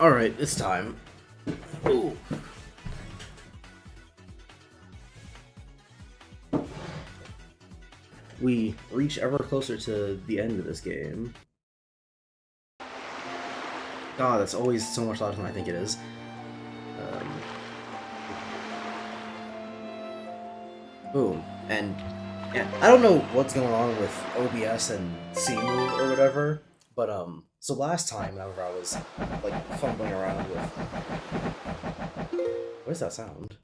Alright, it's time. Ooh. We reach ever closer to the end of this game. God, that's always so much louder than I think it is. Boom. And yeah, I don't know what's going on with OBS and CMove or whatever, but so last time whenever I was like fumbling around with what is that sound?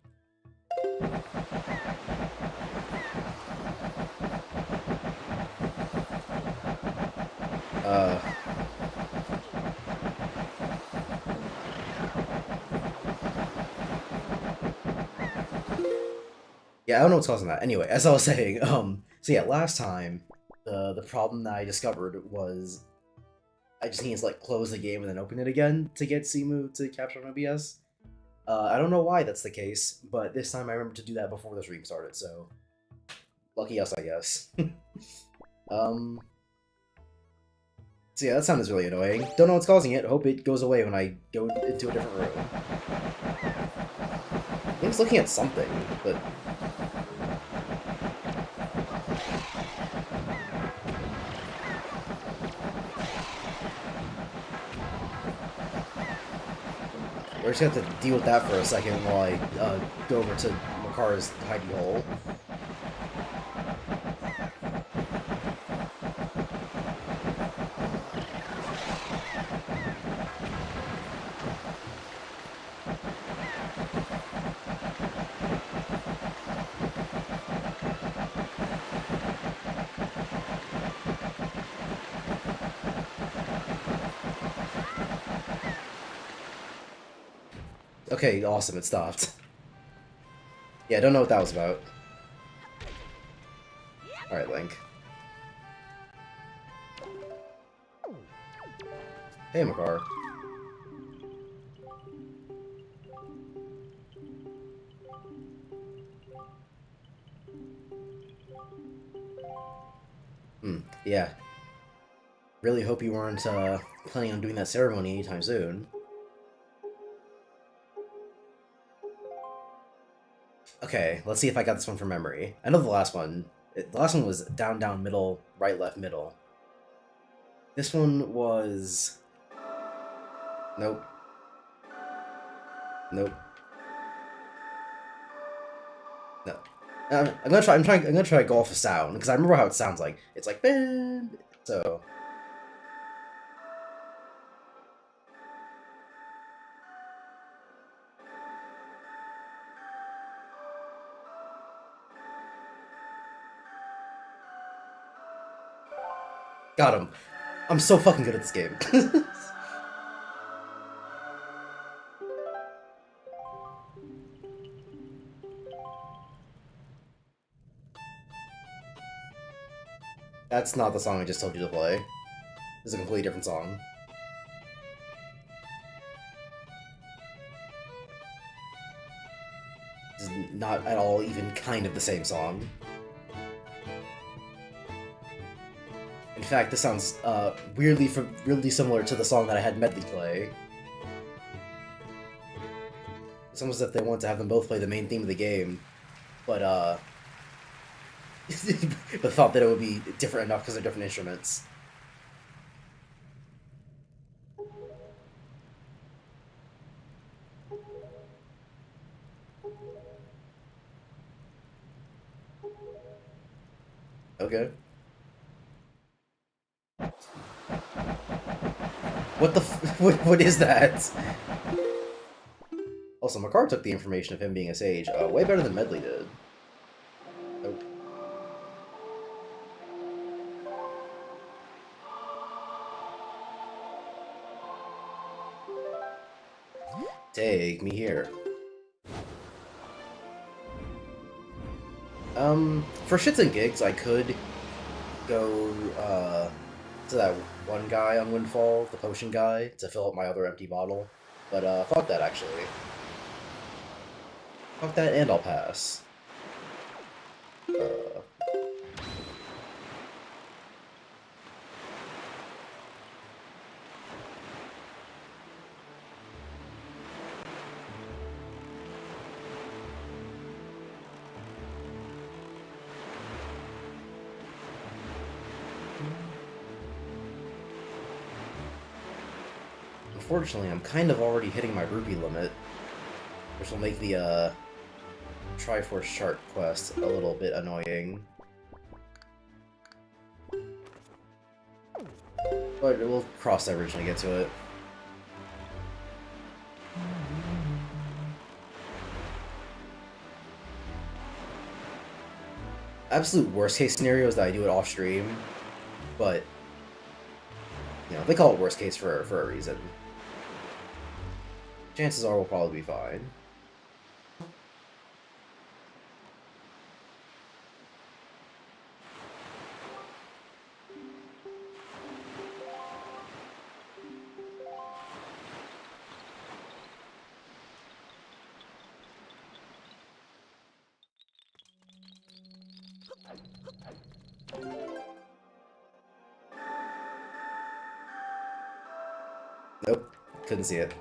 Uh Yeah, I don't know what's causing that. Anyway, as I was saying, so yeah, last time the problem that I discovered was I just need to like close the game and then open it again to get CMove to capture on OBS. I don't know why that's the case, but this time I remember to do that before the stream started, so lucky us, I guess. um, so yeah, that sound is really annoying. Don't know what's causing it. Hope it goes away when I go into a different room. I think it's looking at something, but we're just gonna have to deal with that for a second while I go over to Makar's hidey hole. Okay, awesome, it stopped. Yeah, I don't know what that was about. Alright, Link. Hey, Makar. Yeah. Really hope you weren't planning on doing that ceremony anytime soon. Okay, let's see if I got this one from memory. I know the last one. The last one was down, down, middle, right, left, middle. This one was... Nope. Nope. No. I'm gonna try to go off a sound, because I remember how it sounds like. It's like... So... Got him. I'm so fucking good at this game. That's not the song I just told you to play. This is a completely different song. This is not at all even kind of the same song. In fact, this sounds weirdly similar to the song that I had Medley play. It's almost as if they want to have them both play the main theme of the game, but but thought that it would be different enough because they're different instruments. Okay. What the what is that? Also, Makar took the information of him being a sage way better than Medley did. Nope. Take me here. For shits and gigs, I could go to that one guy on Windfall, the potion guy, to fill up my other empty bottle. But fuck that actually. Fuck that and I'll pass. Uh, Unfortunately, I'm kind of already hitting my rupee limit, which will make the Triforce Chart quest a little bit annoying. But we'll cross that bridge when we get to it. Absolute worst case scenario is that I do it off stream, but you know, they call it worst case for a reason. Chances are we'll probably be fine. Nope, couldn't see it.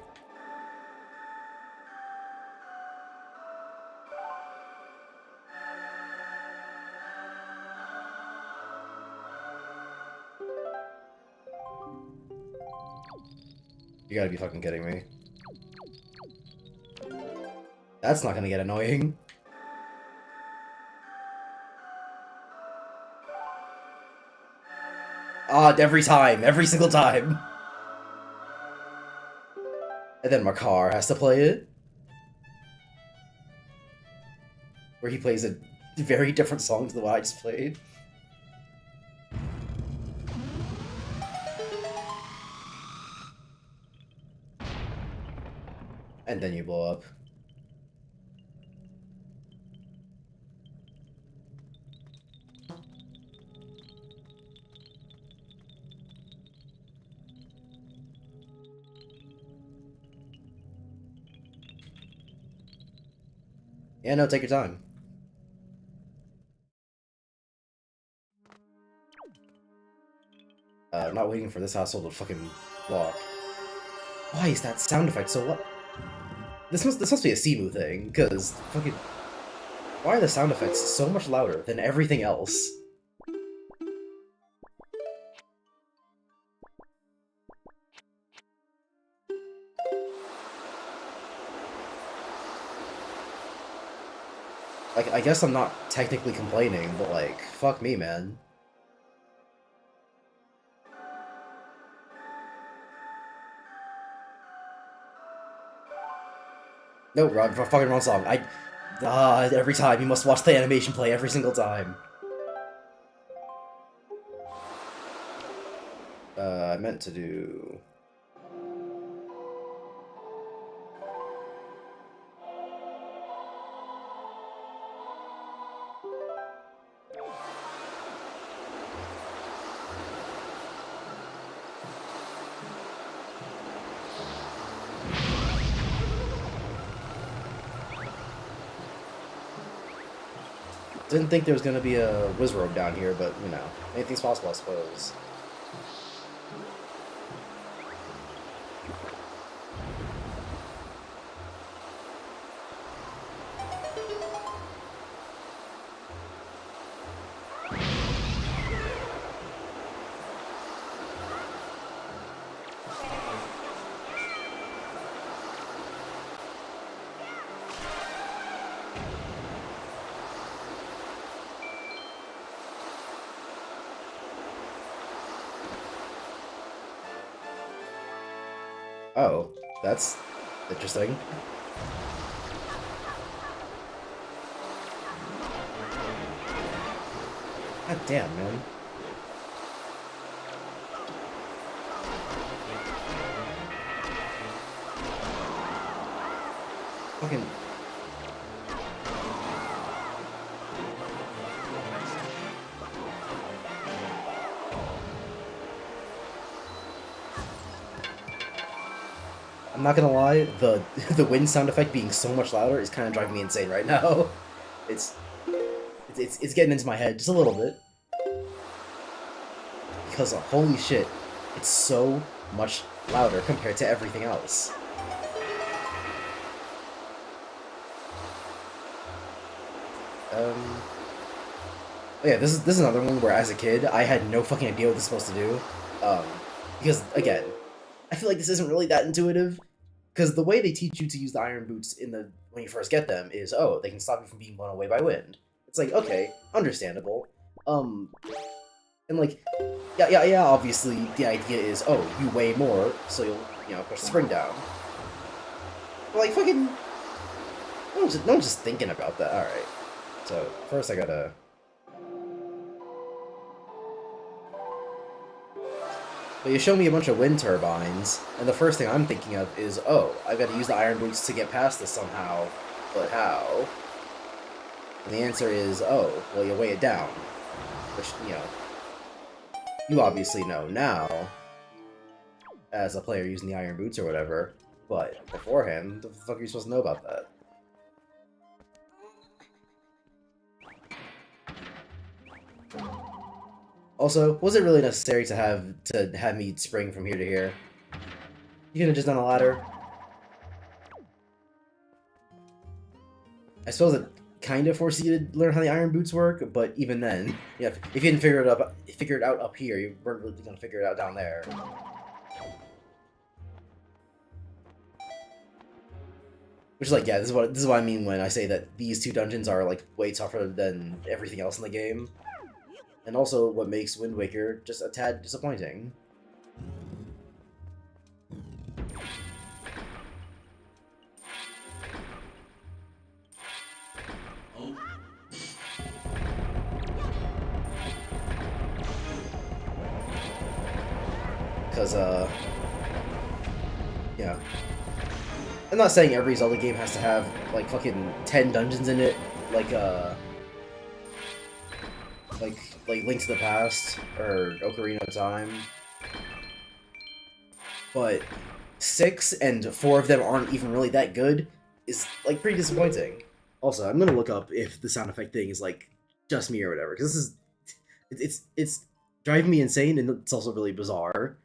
You gotta be fucking kidding me. That's not gonna get annoying. Ah, every time, every single time. And then Makar has to play it. Where he plays a very different song to the one I just played. And then you blow up. Yeah, no, take your time. I'm not waiting for this household to fucking walk. Why is that sound effect so loud? This must be a Simu thing, because fucking... Why are the sound effects so much louder than everything else? Like, I guess I'm not technically complaining, but like, fuck me, man. No, fucking wrong song. Every time, you must watch the animation play every single time. I meant to do... Didn't think there was gonna be a Wizrobe down here, but, you know, anything's possible, I suppose. Oh, that's interesting. God damn, man. Fucking... I'm not gonna lie, the wind sound effect being so much louder is kind of driving me insane right now. It's getting into my head just a little bit. Because holy shit, it's so much louder compared to everything else. Oh yeah, this is another one where as a kid I had no fucking idea what this was supposed to do. Because again, I feel like this isn't really that intuitive, because the way they teach you to use the iron boots when you first get them is, oh, they can stop you from being blown away by wind. It's like, okay, understandable. Um, and like, yeah, obviously the idea is, oh, you weigh more, so you'll, push the spring down. But like, fucking, no one's just thinking about that. Alright. So, first I gotta... But you show me a bunch of wind turbines, and the first thing I'm thinking of is, oh, I've got to use the iron boots to get past this somehow, but how? And the answer is, oh, well, you weigh it down. Which, you obviously know now, as a player using the iron boots or whatever, but beforehand, the fuck are you supposed to know about that? Also, was it really necessary to have me spring from here to here? You could have just done a ladder. I suppose it kind of forced you to learn how the iron boots work, but even then, yeah, if you didn't figure it out up here, you weren't really gonna figure it out down there. Which is like, yeah, this is what I mean when I say that these two dungeons are like way tougher than everything else in the game. And also what makes Wind Waker just a tad disappointing. Because, yeah. I'm not saying every Zelda game has to have, like, fucking 10 dungeons in it, like Link to the Past, or Ocarina of Time. But 6 and 4 of them aren't even really that good is, like, pretty disappointing. Also, I'm gonna look up if the sound effect thing is, like, just me or whatever, because this is... It's driving me insane, and it's also really bizarre.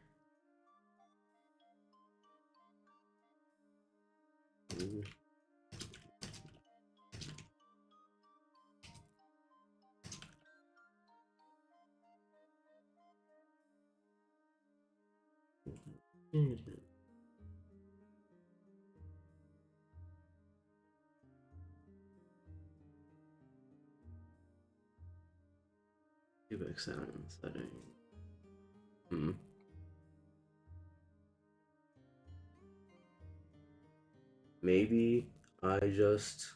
Cubic sound setting. Maybe I just...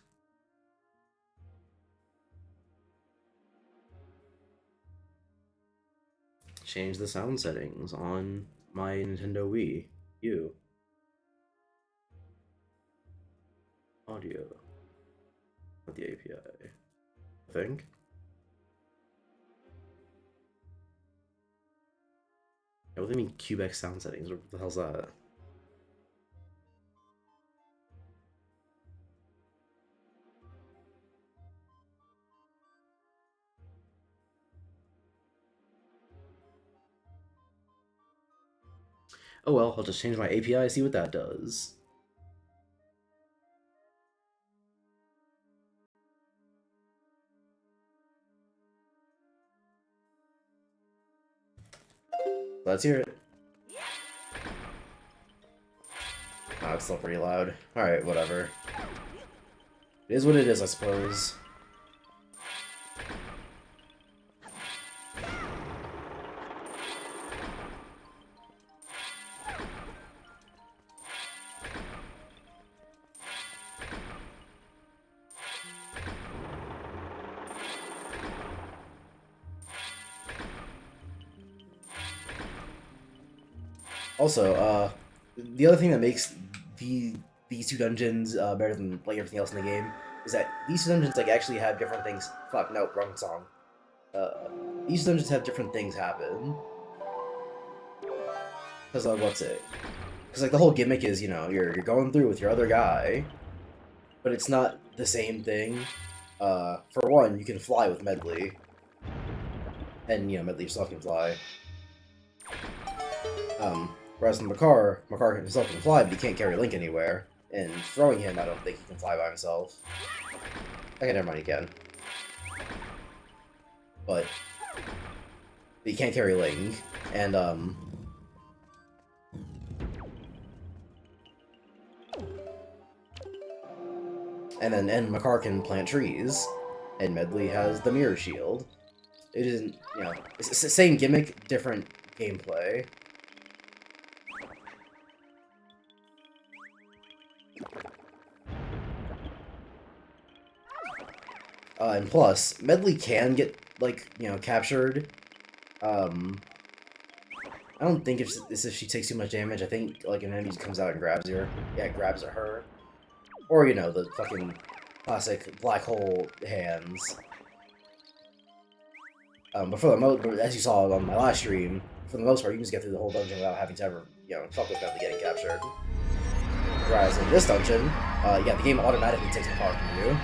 change the sound settings on my Nintendo Wii U. Audio. Not the API. I think. What do they mean Cubic sound settings? What the hell's that? Oh well, I'll just change my API, see what that does. Let's hear it. Oh, it's still pretty loud. Alright, whatever. It is what it is, I suppose. Also, the other thing that makes these two dungeons better than like everything else in the game is that these two dungeons like actually have different things. Fuck, no, wrong song. These dungeons have different things happen. Cause what's it? Cause like the whole gimmick is, you're going through with your other guy, but it's not the same thing. For one, you can fly with Medli, and Medli yourself can fly. Whereas in Makar himself can fly, but he can't carry Link anywhere. And throwing him, I don't think he can fly by himself. Okay, never mind, he can. But he can't carry Link, and and Makar can plant trees, and Medley has the mirror shield. It isn't, you know, it's the same gimmick, different gameplay. And plus, Medley can get, like, you know, captured. I don't think it's if she takes too much damage. I think, like, an enemy comes out and grabs her. Yeah, grabs her. Or, you know, the fucking classic black hole hands. But for the most, as you saw on my last stream, for the most part, you can just get through the whole dungeon without having to ever, you know, fuck with Medley getting captured. Whereas in this dungeon, yeah, the game automatically takes apart from you.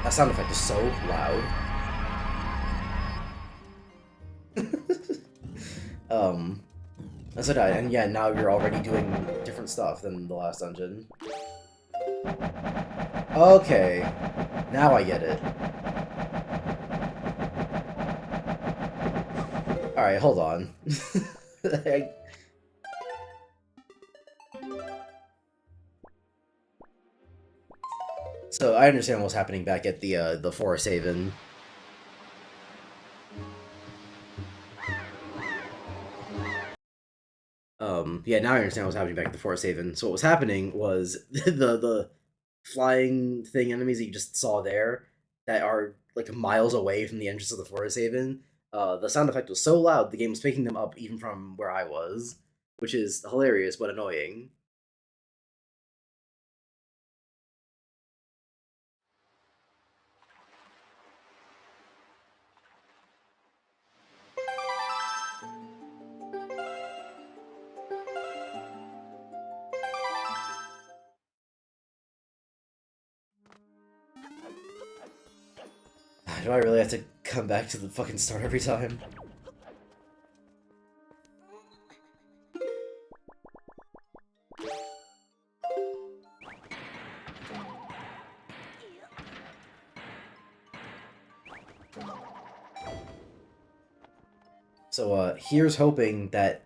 That sound effect is so loud. That's it, and yeah, now you're already doing different stuff than the last dungeon. Okay, now I get it. Alright, hold on. So I understand what's happening back at the Forest Haven. Yeah, now I understand what's happening back at the Forest Haven. So what was happening was the flying thing enemies that you just saw there that are like miles away from the entrance of the Forest Haven. The sound effect was so loud the game was picking them up even from where I was, which is hilarious but annoying. Do I really have to come back to the fucking start every time? So, here's hoping that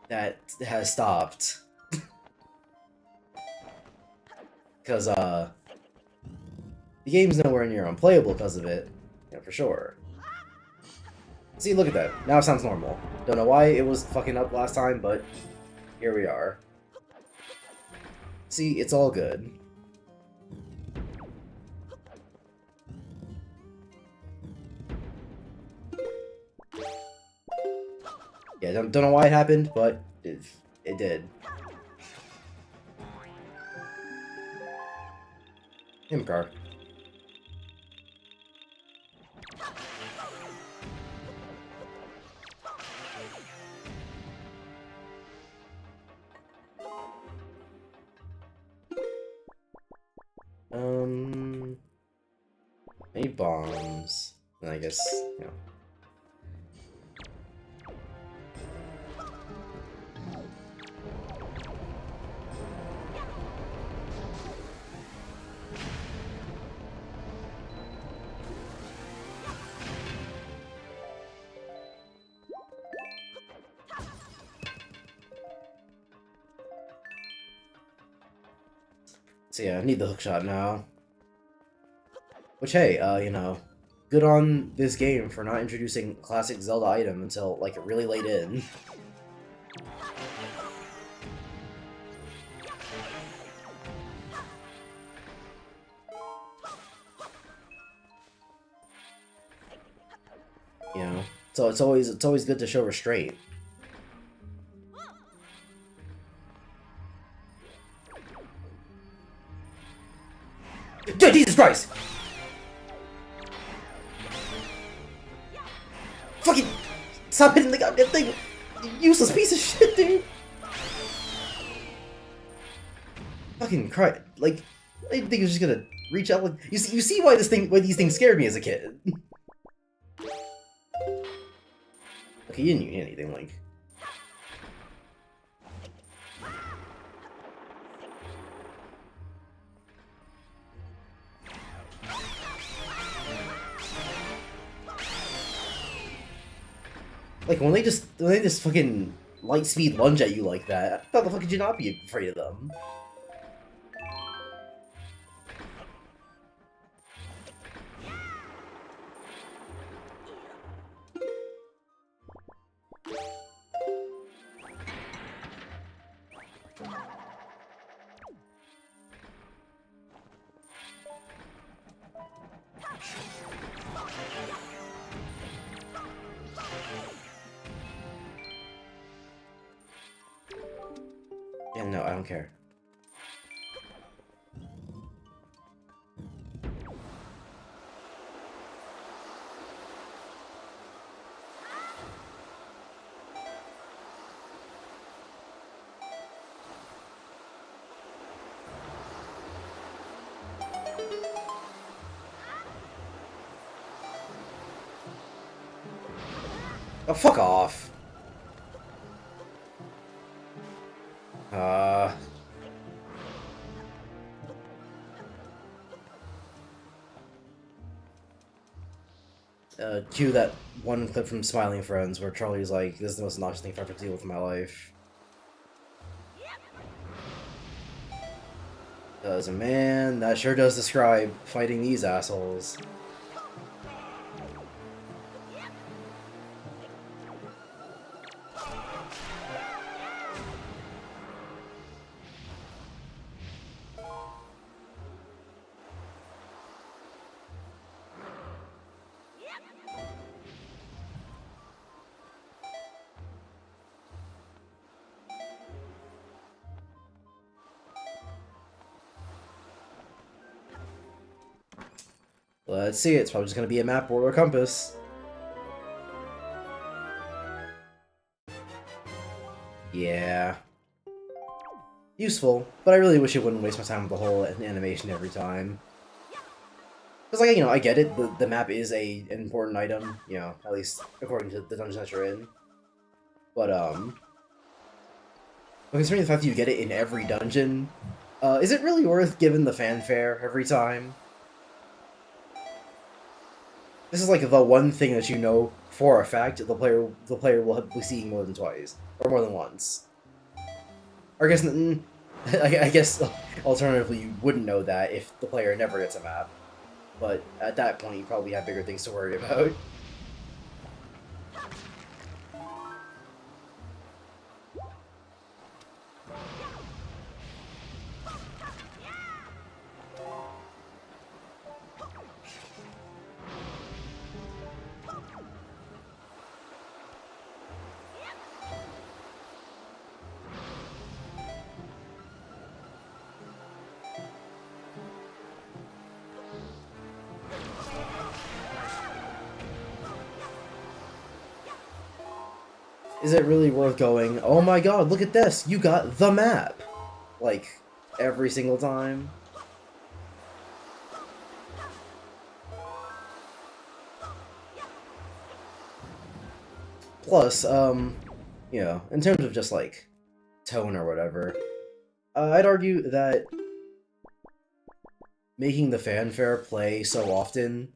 that has stopped. Because, the game's nowhere near unplayable because of it, you know, for sure. See, look at that. Now it sounds normal. Don't know why it was fucking up last time, but here we are. See, it's all good. Yeah, don't know why it happened, but it did. Makar. Any bombs? And I guess, you know. So yeah, I need the hookshot now. Which, hey, you know, good on this game for not introducing classic Zelda item until, like, really late in. You know, so it's always good to show restraint. Jesus Christ! Fucking stop hitting the goddamn thing! You useless piece of shit, dude! Fucking cry! Like, I didn't think it was just gonna reach out. Like, you see why these things scared me as a kid. Okay, you didn't need anything, like. Like when they just fucking light speed lunge at you like that. How the fuck could you not be afraid of them? Yeah, no, I don't care. Oh, fuck off. Cue that one clip from Smiling Friends where Charlie's like, this is the most obnoxious thing I've ever deal with in my life. Because, man, that sure does describe fighting these assholes. Let's see, it's probably just gonna be a map or a compass. Yeah. Useful, but I really wish it wouldn't waste my time with the whole animation every time. Because, like, you know, I get it, the map is an important item, you know, at least according to the dungeon that you're in. But, considering the fact that you get it in every dungeon, is it really worth giving the fanfare every time? This is like the one thing that you know for a fact the player will be seeing more than twice or more than once. Or I guess I guess alternatively you wouldn't know that if the player never gets a map, but at that point you probably have bigger things to worry about. Is it really worth going, oh my god, look at this, you got the map? Like, every single time? Plus, you know, in terms of just, like, tone or whatever, I'd argue that making the fanfare play so often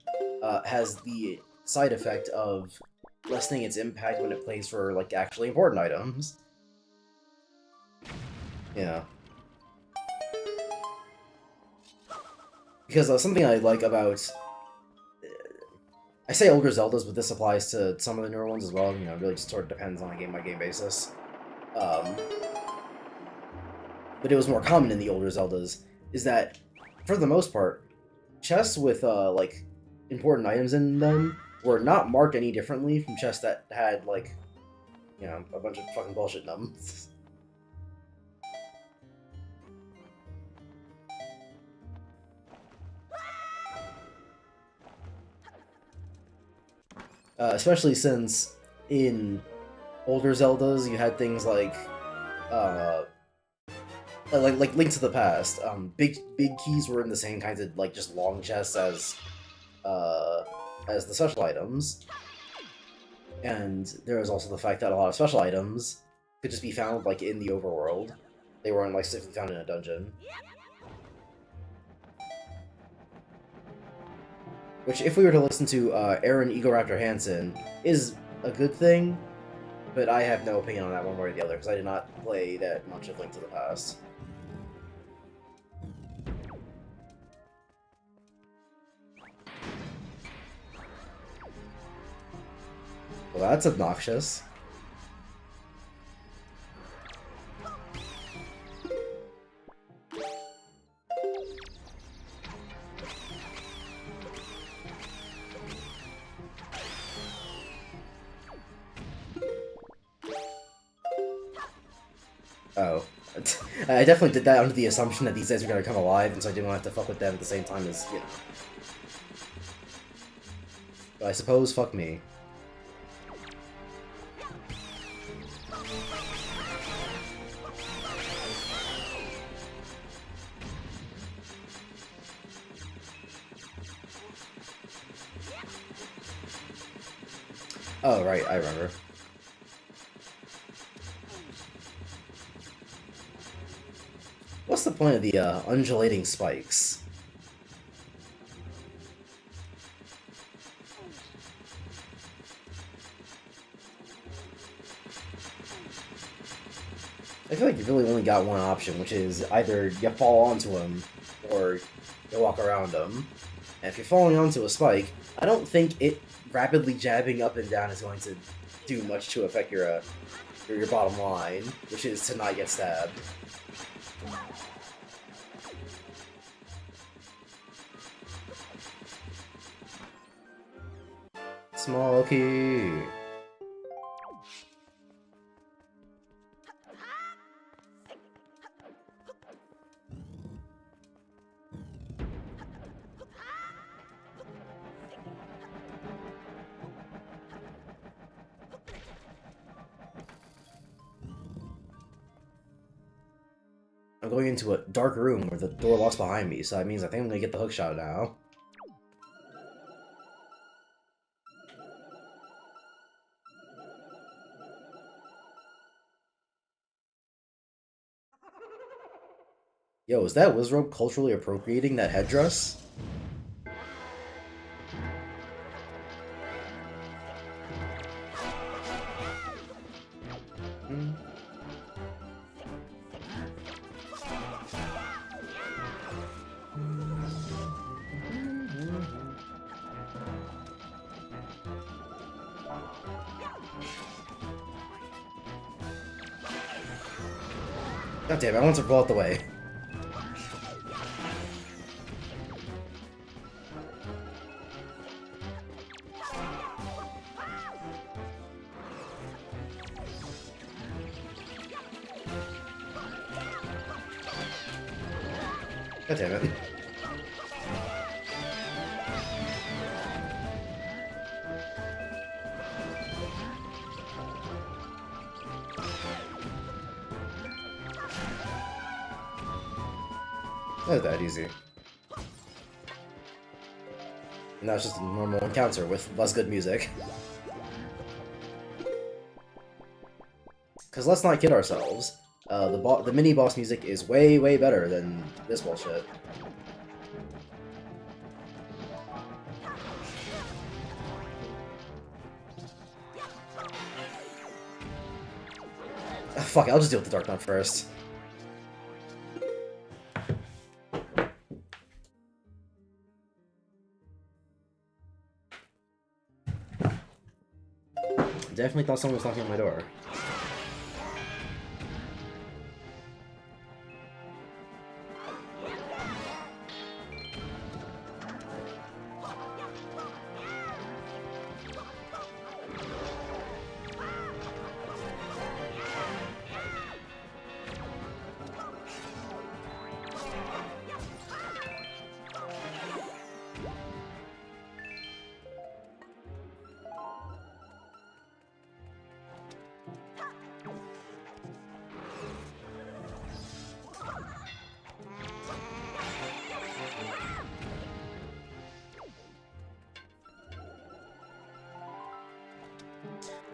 has the side effect of lessening its impact when it plays for, like, actually important items. Yeah. Because something I like about... I say older Zeldas, but this applies to some of the newer ones as well. You know, it really just sort of depends on a game-by-game basis. But it was more common in the older Zeldas, is that, for the most part, chests with, like, important items in them were not marked any differently from chests that had, like, you know, a bunch of fucking bullshit in them. Especially since in older Zeldas you had things like Link to the Past. Big keys were in the same kinds of like just long chests as the special items, and there was also the fact that a lot of special items could just be found like in the overworld. They weren't like specifically found in a dungeon. Which, if we were to listen to Aaron Egoraptor Hansen, is a good thing, But I have no opinion on that one way or the other, because I did not play that much of Link to the Past. Well, that's obnoxious. Oh. I definitely did that under the assumption that these guys were gonna come alive, and so I didn't want to have to fuck with them at the same time as, you know. But I suppose, fuck me. Oh, right, I remember. What's the point of the undulating spikes? I feel like you really only got one option, which is either you fall onto them or you walk around them. And if you're falling onto a spike, I don't think it rapidly jabbing up and down is going to do much to affect your bottom line, which is to not get stabbed. Small key. I'm going into a dark room where the door locks behind me, so that means I think I'm gonna get the hookshot now. Yo, is that Wizrobe culturally appropriating that headdress? Hmm. God damn it, I want to roll out the way. God damn it. Not that easy. Now it's just a normal encounter with less good music. Because let's not kid ourselves. The mini-boss music is way, way better than this bullshit. Ah, fuck it, I'll just deal with the Dark Knight first. Definitely thought someone was knocking on my door.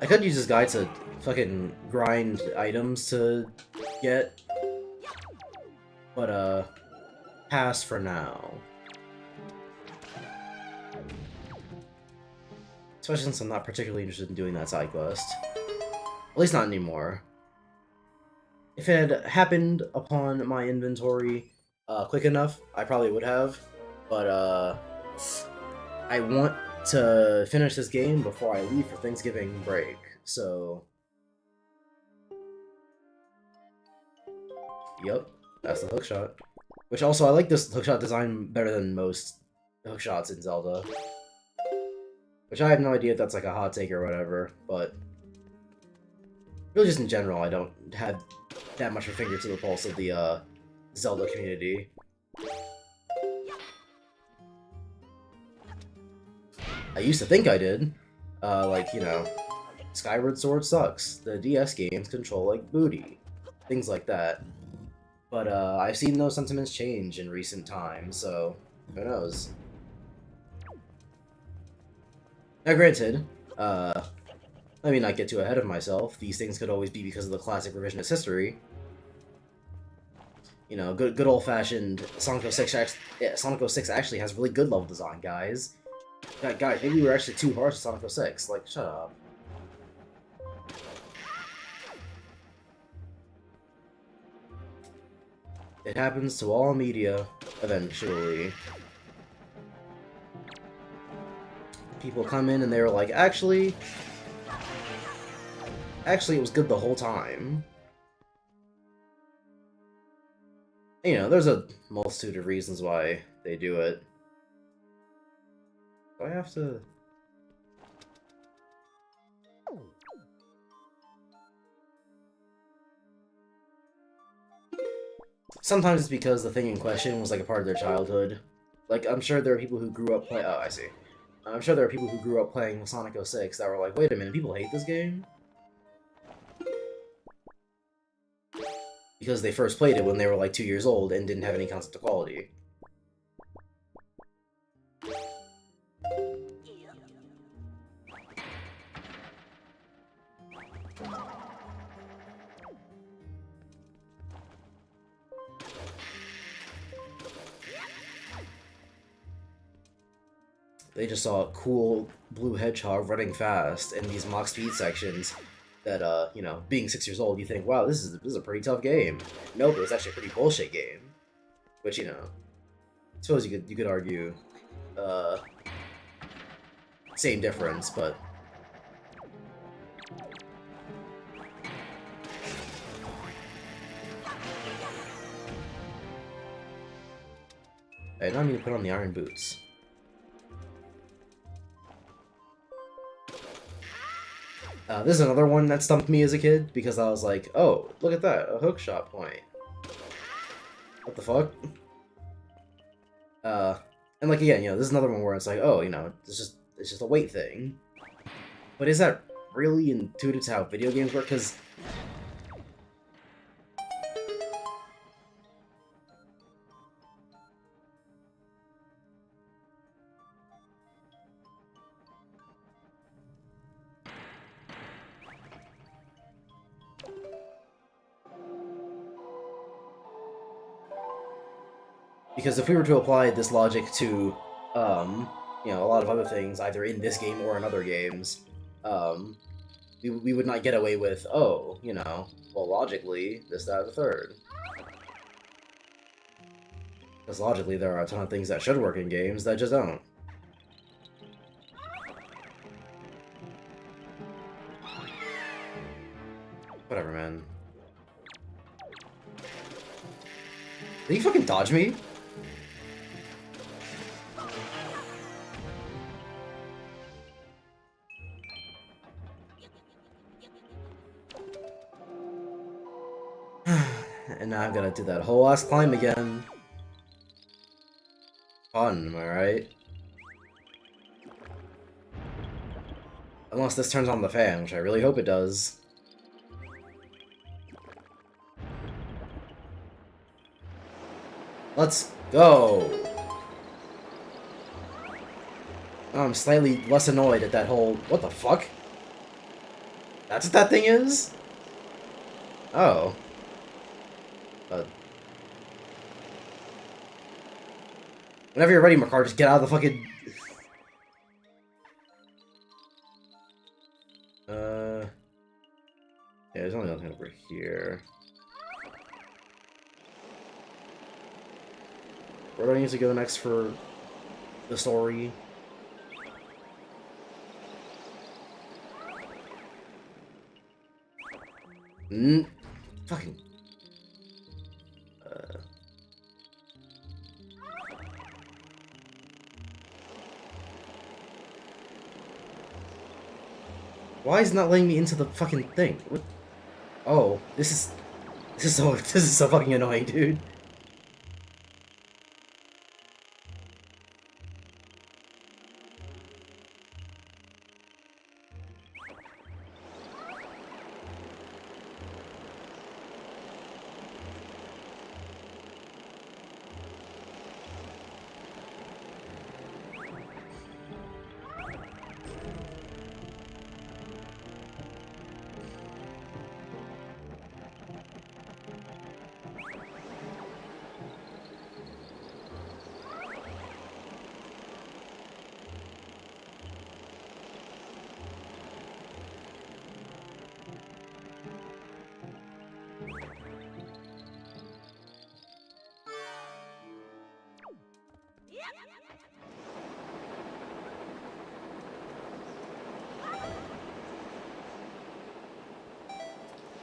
I could use this guy to fucking grind items to get, but pass for now. Especially since I'm not particularly interested in doing that side quest. At least not anymore. If it had happened upon my inventory quick enough, I probably would have. But I want to finish this game before I leave for Thanksgiving break. So, yep, that's the hookshot. Which also, I like this hookshot design better than most hookshots in Zelda. Which I have no idea if that's like a hot take or whatever, but really just in general, I don't have that much of a finger to the pulse of the Zelda community. I used to think I did. Like, you know, Skyward Sword sucks. The DS games control like booty. Things like that. But I've seen those sentiments change in recent times, so who knows? Now granted, let me not get too ahead of myself. These things could always be because of the classic revisionist history. You know, good old-fashioned Sonic 06. Sonic 06 actually has really good level design, guys. Guys, maybe we were actually too harsh to Sonic 06. Like, shut up. It happens to all media, eventually. People come in and they're like, actually, it was good the whole time. You know, there's a multitude of reasons why they do it. Do I have to... Sometimes it's because the thing in question was like a part of their childhood. Like, I'm sure there are people who grew up playing... Oh, I see. I'm sure there are people who grew up playing Sonic 06 that were like, wait a minute, people hate this game? Because they first played it when they were like 2 years old and didn't have any concept of quality. They just saw a cool blue hedgehog running fast in these mock speed sections that, you know, being 6 years old, you think, wow, this is a pretty tough game. Nope, it was actually a pretty bullshit game. Which, you know, I suppose you could argue, same difference, but... I don't need to put on the iron boots. This is another one that stumped me as a kid, because I was like, oh, look at that, a hookshot point. What the fuck? And like, again, you know, this is another one where it's like, oh, you know, it's just a weight thing. But is that really intuitive to how video games work? Because... Because if we were to apply this logic to, you know, a lot of other things, either in this game or in other games, we would not get away with, oh, you know, well, logically, this, that, or the third. Because logically, there are a ton of things that should work in games that just don't. Whatever, man. Did he fucking dodge me? And now I've got to do that whole ass climb again. Fun, am I right? Unless this turns on the fan, which I really hope it does. Let's go! Oh, I'm slightly less annoyed at that whole... What the fuck? That's what that thing is? Oh. Whenever you're ready, Makar, just get out of the fucking... Where do I need to go next for the story? Fucking. Why is it not letting me into the fucking thing? What? Oh, this is so fucking annoying, dude.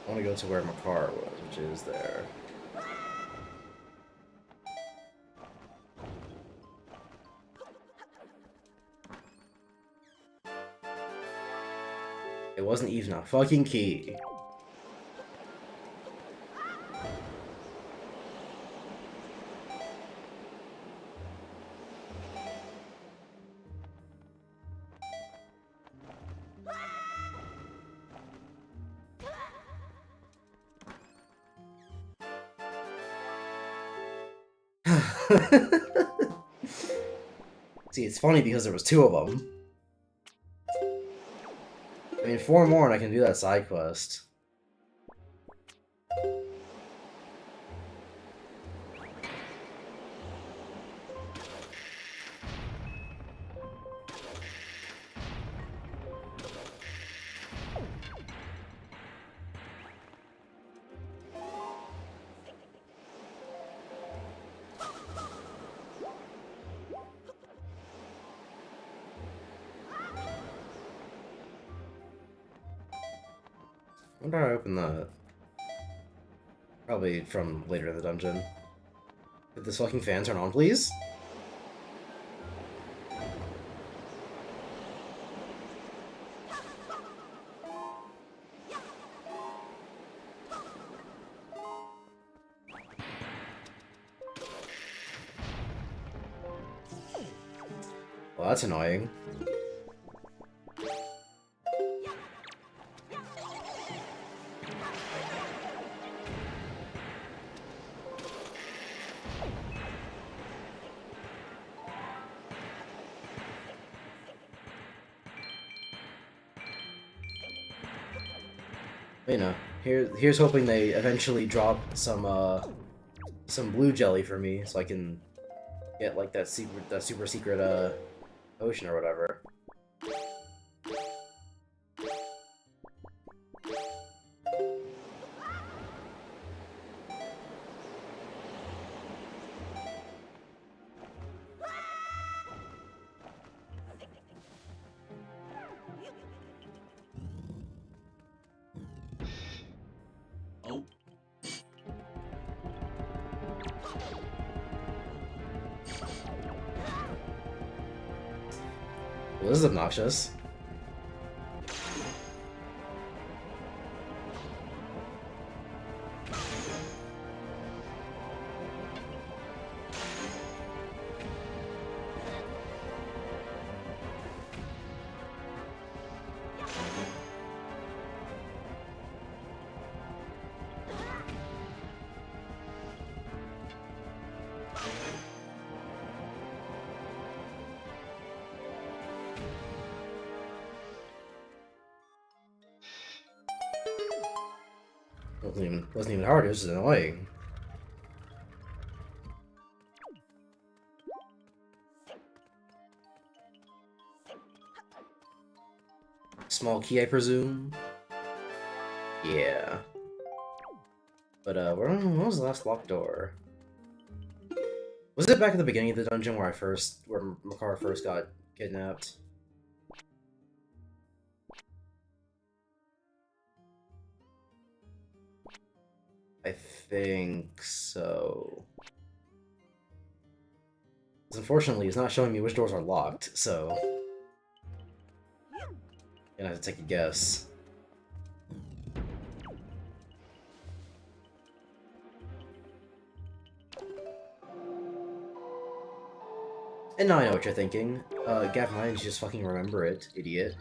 I want to go to where my car was, which is there. It wasn't even a fucking key. See, it's funny because there was two of them. I mean, 4 more and I can do that side quest. When did I open that? Probably from later in the dungeon. Did this fucking fan turn on, please? Well, that's annoying. You know, here's hoping they eventually drop some blue jelly for me so I can get like that super secret potion or whatever. Oh. Well, this is obnoxious. Wasn't even hard, it was just annoying. Small key, I presume? Yeah. But, when was the last locked door? Was it back at the beginning of the dungeon where Makara first got kidnapped? I think so. Because unfortunately, it's not showing me which doors are locked, so I'm gonna have to take a guess. And now I know what you're thinking. Gavin, why didn't you just fucking remember it, idiot?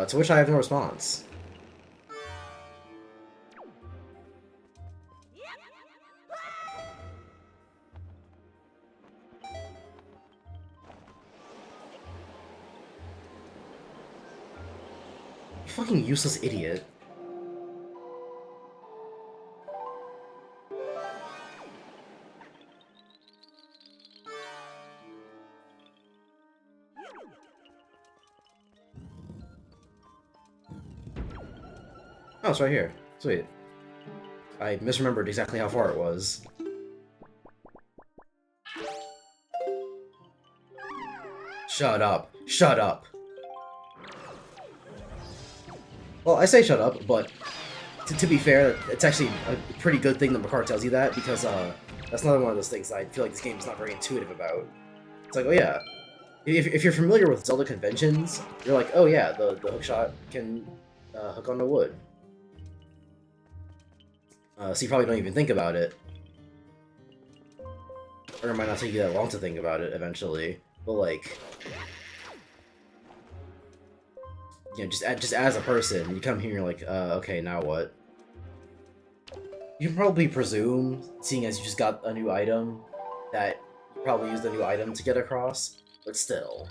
To which I have no response. You fucking useless idiot. Oh, it's right here. Sweet. I misremembered exactly how far it was. Shut up. Shut up. Well, I say shut up, but to be fair, it's actually a pretty good thing that Makar tells you that, because that's another one of those things I feel like this game is not very intuitive about. It's like, oh yeah, if you're familiar with Zelda conventions, you're like, oh yeah, the hookshot can hook onto wood. So you probably don't even think about it. Or it might not take you that long to think about it eventually. But like, you know, just as a person, you come here and you're like, okay, now what? You can probably presume, seeing as you just got a new item, that you probably used the new item to get across, but still.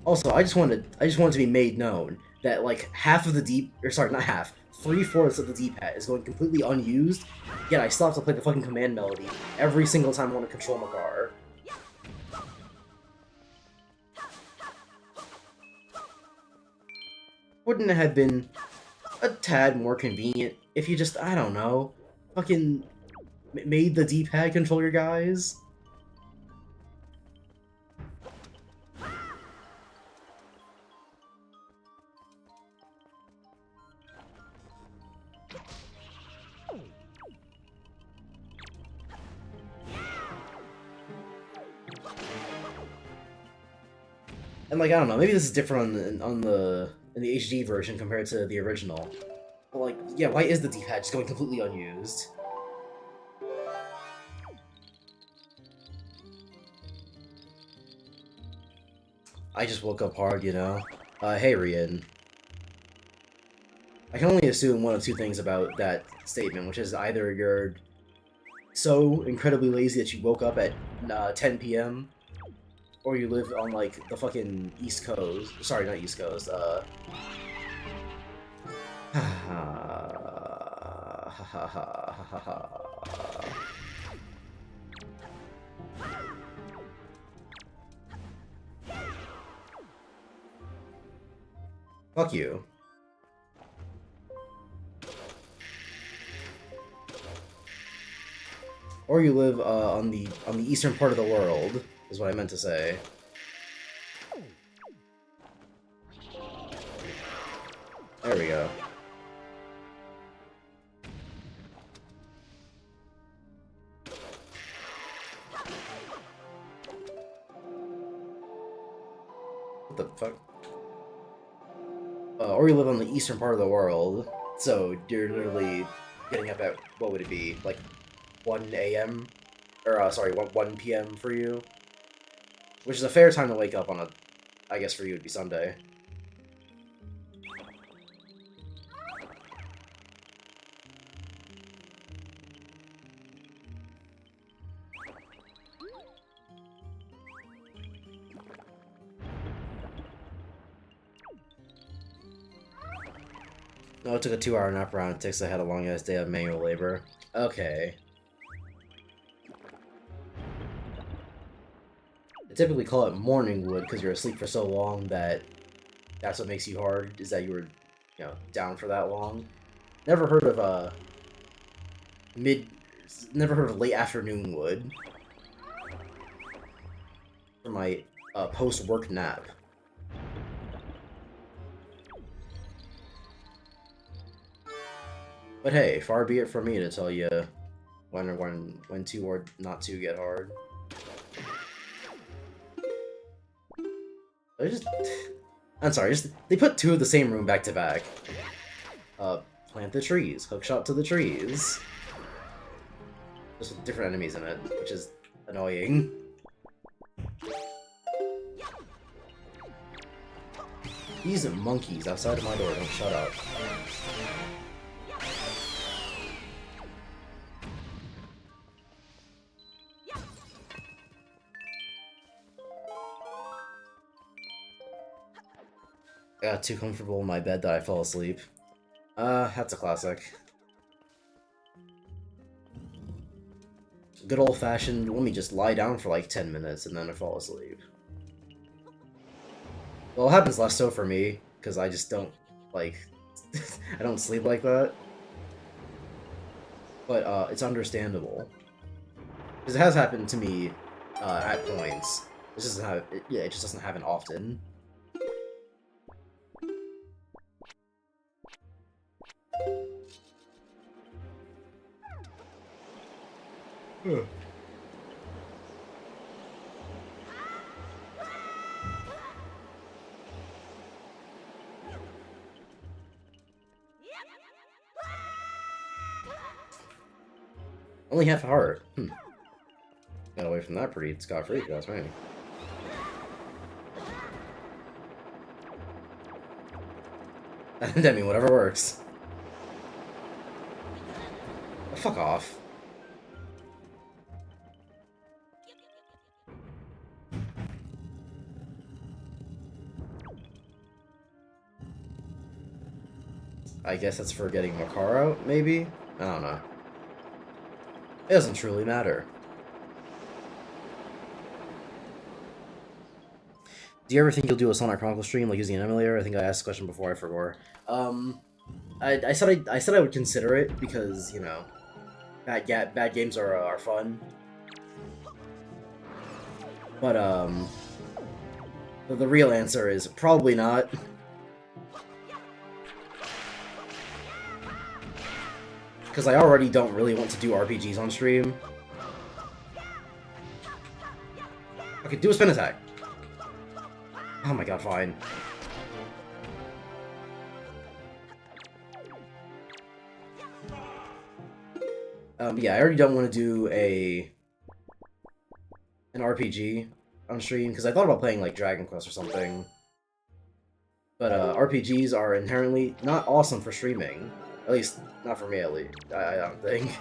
Also, I just wanted to be made known that like half of the not half, 3/4 of the D-pad is going completely unused. Yet I still have to play the fucking command melody every single time I want to control Makar. Wouldn't it have been a tad more convenient if you just, I don't know, fucking made the D-pad control your guys? And like, I don't know, maybe this is different in the HD version compared to the original. But like, yeah, why is the D-pad just going completely unused? I just woke up hard, you know? Hey, Rian. I can only assume one of two things about that statement, which is either you're so incredibly lazy that you woke up at 10 p.m., or you live on, like, the fucking East Coast. Sorry, not East Coast, Fuck you. Or you live on the eastern part of the world, is what I meant to say. There we go. What the fuck? Or you live on the eastern part of the world, so you're literally getting up at, what would it be, like 1 a.m.? Or, sorry, 1 p.m. for you? Which is a fair time to wake up on a, I guess for you it'd be Sunday. Oh, it took a 2-hour nap around. It takes I had a long ass day of manual labor. Okay. I typically call it morning wood because you're asleep for so long that that's what makes you hard, is that you were, down for that long. Never heard of never heard of late afternoon wood for my post-work nap. But hey, far be it from me to tell you when to or not to get hard. I'm sorry, they put 2 of the same room back to back. Plant the trees, hookshot to the trees. Just with different enemies in it, which is annoying. These monkeys outside of my door don't shut up. I got too comfortable in my bed that I fell asleep. That's a classic. Good old-fashioned, let me just lie down for like 10 minutes and then I fall asleep. Well, it happens less so for me, because I just don't, like, I don't sleep like that. But, it's understandable. Because it has happened to me, at points. It just doesn't happen often. Only half a heart. Got away from that pretty scot-free, if you ask me. I mean, whatever works. Oh, fuck off. I guess that's for getting Makar out, maybe? I don't know. It doesn't truly matter. Do you ever think you'll do a Sonic Chronicles stream, like using an emulator? I think I asked the question before, I forgot. I said I would consider it because, bad games are fun. But the real answer is probably not. Because I already don't really want to do RPGs on stream. Okay, do a spin attack. Oh my god, fine. Yeah, I already don't want to do an RPG on stream, because I thought about playing, like, Dragon Quest or something. But, RPGs are inherently not awesome for streaming. At least, not for me, at least. I don't think.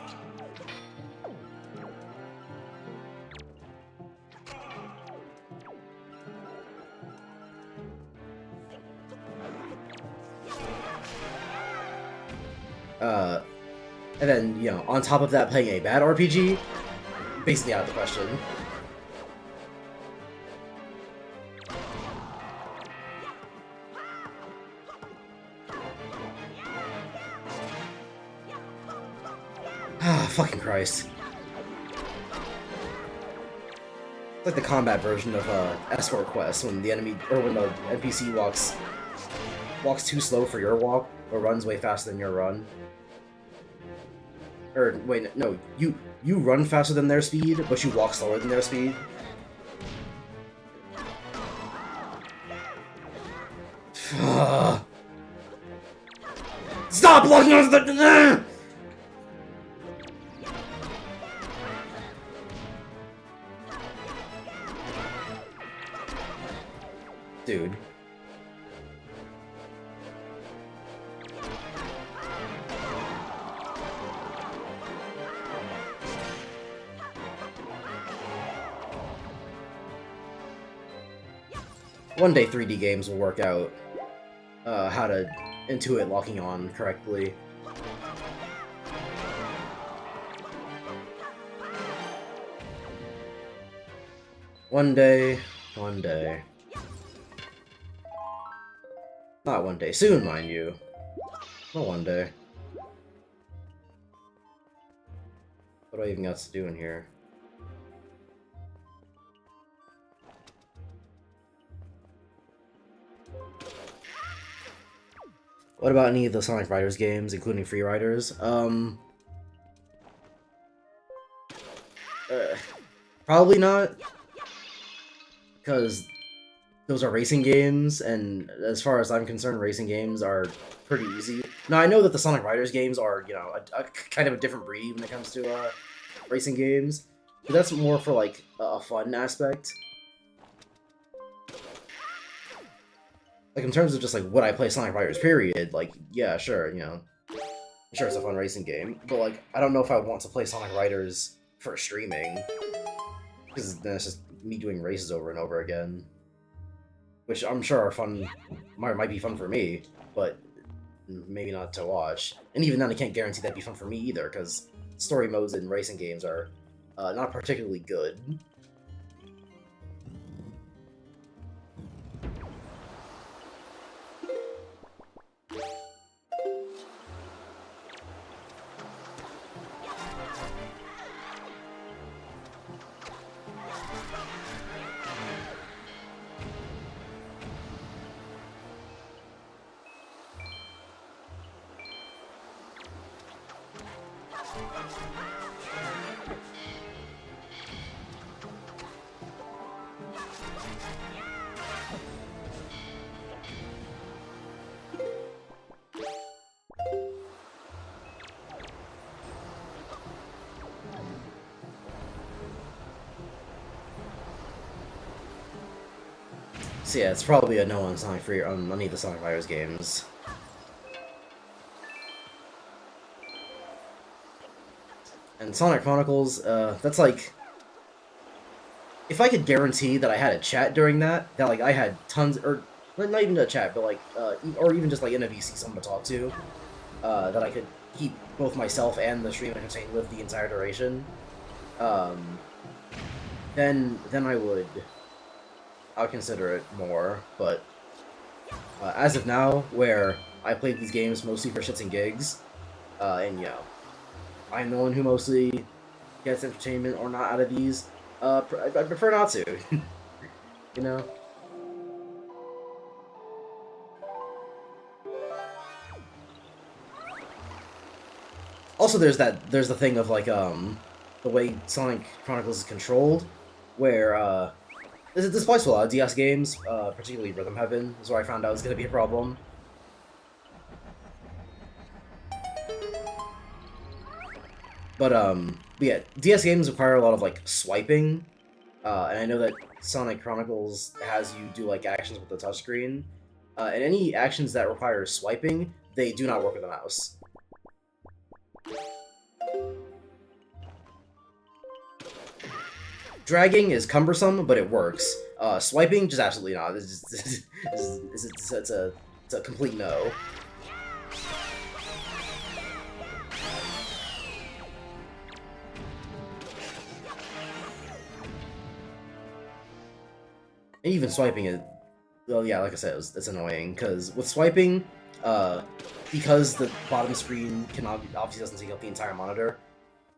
And then, on top of that, playing a bad RPG, basically out of the question. Ah, fucking Christ. It's like the combat version of Escort Quest, when the enemy, or when the NPC walks too slow for your walk, or runs way faster than your run. Or, wait, no, you run faster than their speed, but you walk slower than their speed. Stop blocking onto the... Dude. One day 3D games will work out how to into it locking on correctly. One day, one day. Not one day, soon, mind you. Not one day. What do I even got to do in here? What about any of the Sonic Riders games, including Free Riders? Probably not, because those are racing games, and as far as I'm concerned, racing games are pretty easy. Now, I know that the Sonic Riders games are, you know, a kind of a different breed when it comes to racing games, but that's more for, like, a fun aspect. Like, in terms of just, like, would I play Sonic Riders, period, like, yeah, sure, you know. Sure, it's a fun racing game, but, like, I don't know if I would want to play Sonic Riders for streaming, because then it's just me doing races over and over again. Which I'm sure are fun, might be fun for me, but maybe not to watch. And even then, I can't guarantee that'd be fun for me either, because story modes in racing games are not particularly good. So yeah, it's probably a no on Sonic Free on any of the Sonic Riders games. And Sonic Chronicles, that's like, if I could guarantee that I had a chat during that like I had tons, or not even a chat, but like, or even just like in a VC, someone to talk to, that I could keep both myself and the stream entertained with the entire duration, then I would consider it more. But as of now, where I played these games mostly for shits and gigs, and you know, I'm the one who mostly gets entertainment or not out of these, I prefer not to. You know? Also, there's the thing of like, the way Sonic Chronicles is controlled, where, this applies to a lot of DS games, particularly Rhythm Heaven, is where I found out it was going to be a problem. But yeah, DS games require a lot of, like, swiping, and I know that Sonic Chronicles has you do, like, actions with the touchscreen, and any actions that require swiping, they do not work with a mouse. Dragging is cumbersome, but it works. Swiping, just absolutely not. It's a complete no. And even swiping is, well, yeah, like I said, it's annoying, because with swiping, because the bottom screen obviously doesn't take up the entire monitor,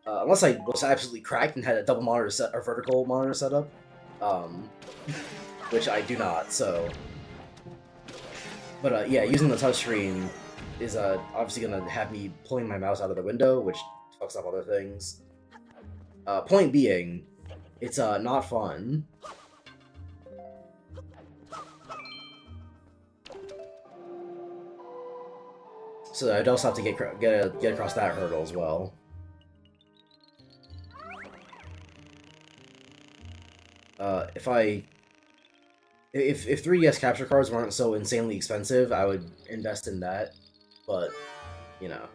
unless I was absolutely cracked and had a double monitor set or vertical monitor setup, which I do not. So, but yeah, using the touchscreen is obviously gonna have me pulling my mouse out of the window, which fucks up other things. Point being, it's not fun. So I'd also have to get across that hurdle as well. If 3DS capture cards weren't so insanely expensive, I would invest in that. But, you know,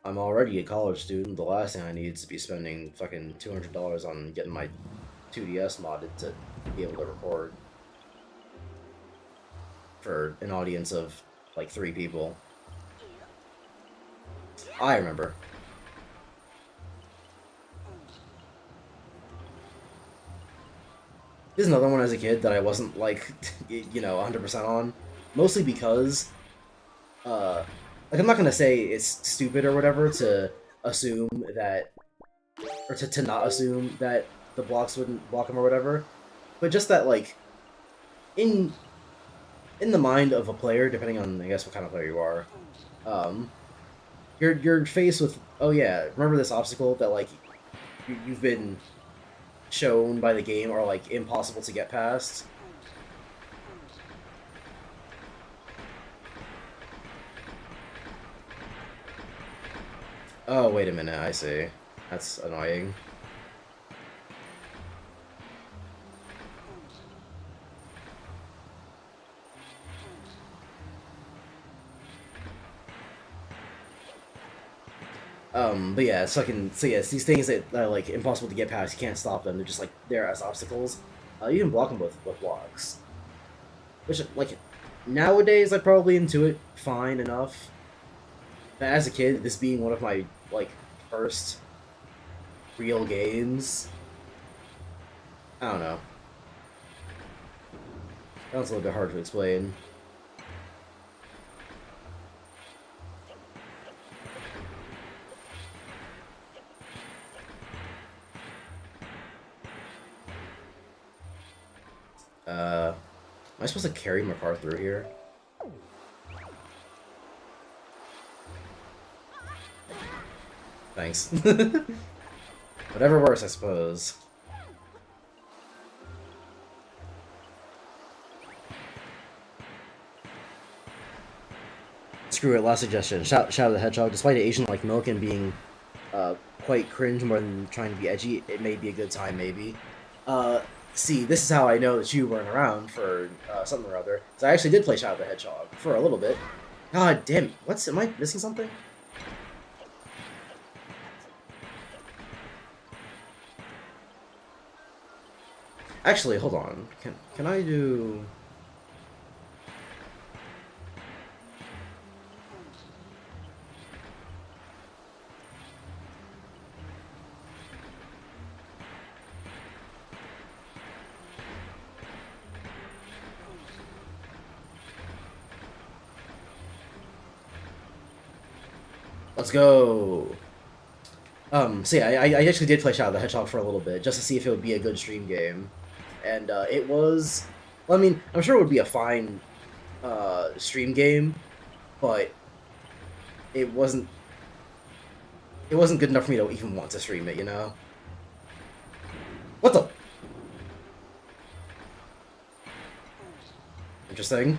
I'm already a college student. The last thing I need is to be spending fucking $200 on getting my 2DS modded to be able to record. for an audience of like 3 people. I remember. There's another one as a kid that I wasn't like, 100% on, mostly because, like I'm not gonna say it's stupid or whatever to assume that, or to not assume that the blocks wouldn't block him or whatever, but just that like, in the mind of a player, depending on I guess what kind of player you are, um, you're faced with, oh yeah, remember this obstacle that like you've been shown by the game are like impossible to get past. Oh, wait a minute, I see. That's annoying. But yeah, so it's these things that are like impossible to get past, you can't stop them, they're just like there as obstacles. You can block them with blocks. Which, like, nowadays I probably intuit fine enough. But as a kid, this being one of my, like, first real games, I don't know. That's a little bit hard to explain. Am I supposed to carry my car through here? Thanks. Whatever works, I suppose. Screw it, last suggestion. Shadow the Hedgehog. Despite Asian like Milk and being quite cringe more than trying to be edgy, it may be a good time, maybe. See, this is how I know that you weren't around for something or other. So I actually did play Shadow the Hedgehog for a little bit. God damn, am I missing something? Actually, hold on. Can I do... Let's go! So yeah, I actually did play Shadow the Hedgehog for a little bit, just to see if it would be a good stream game. And it was... Well, I mean, I'm sure it would be a fine stream game, but it wasn't good enough for me to even want to stream it, you know? What the... Interesting.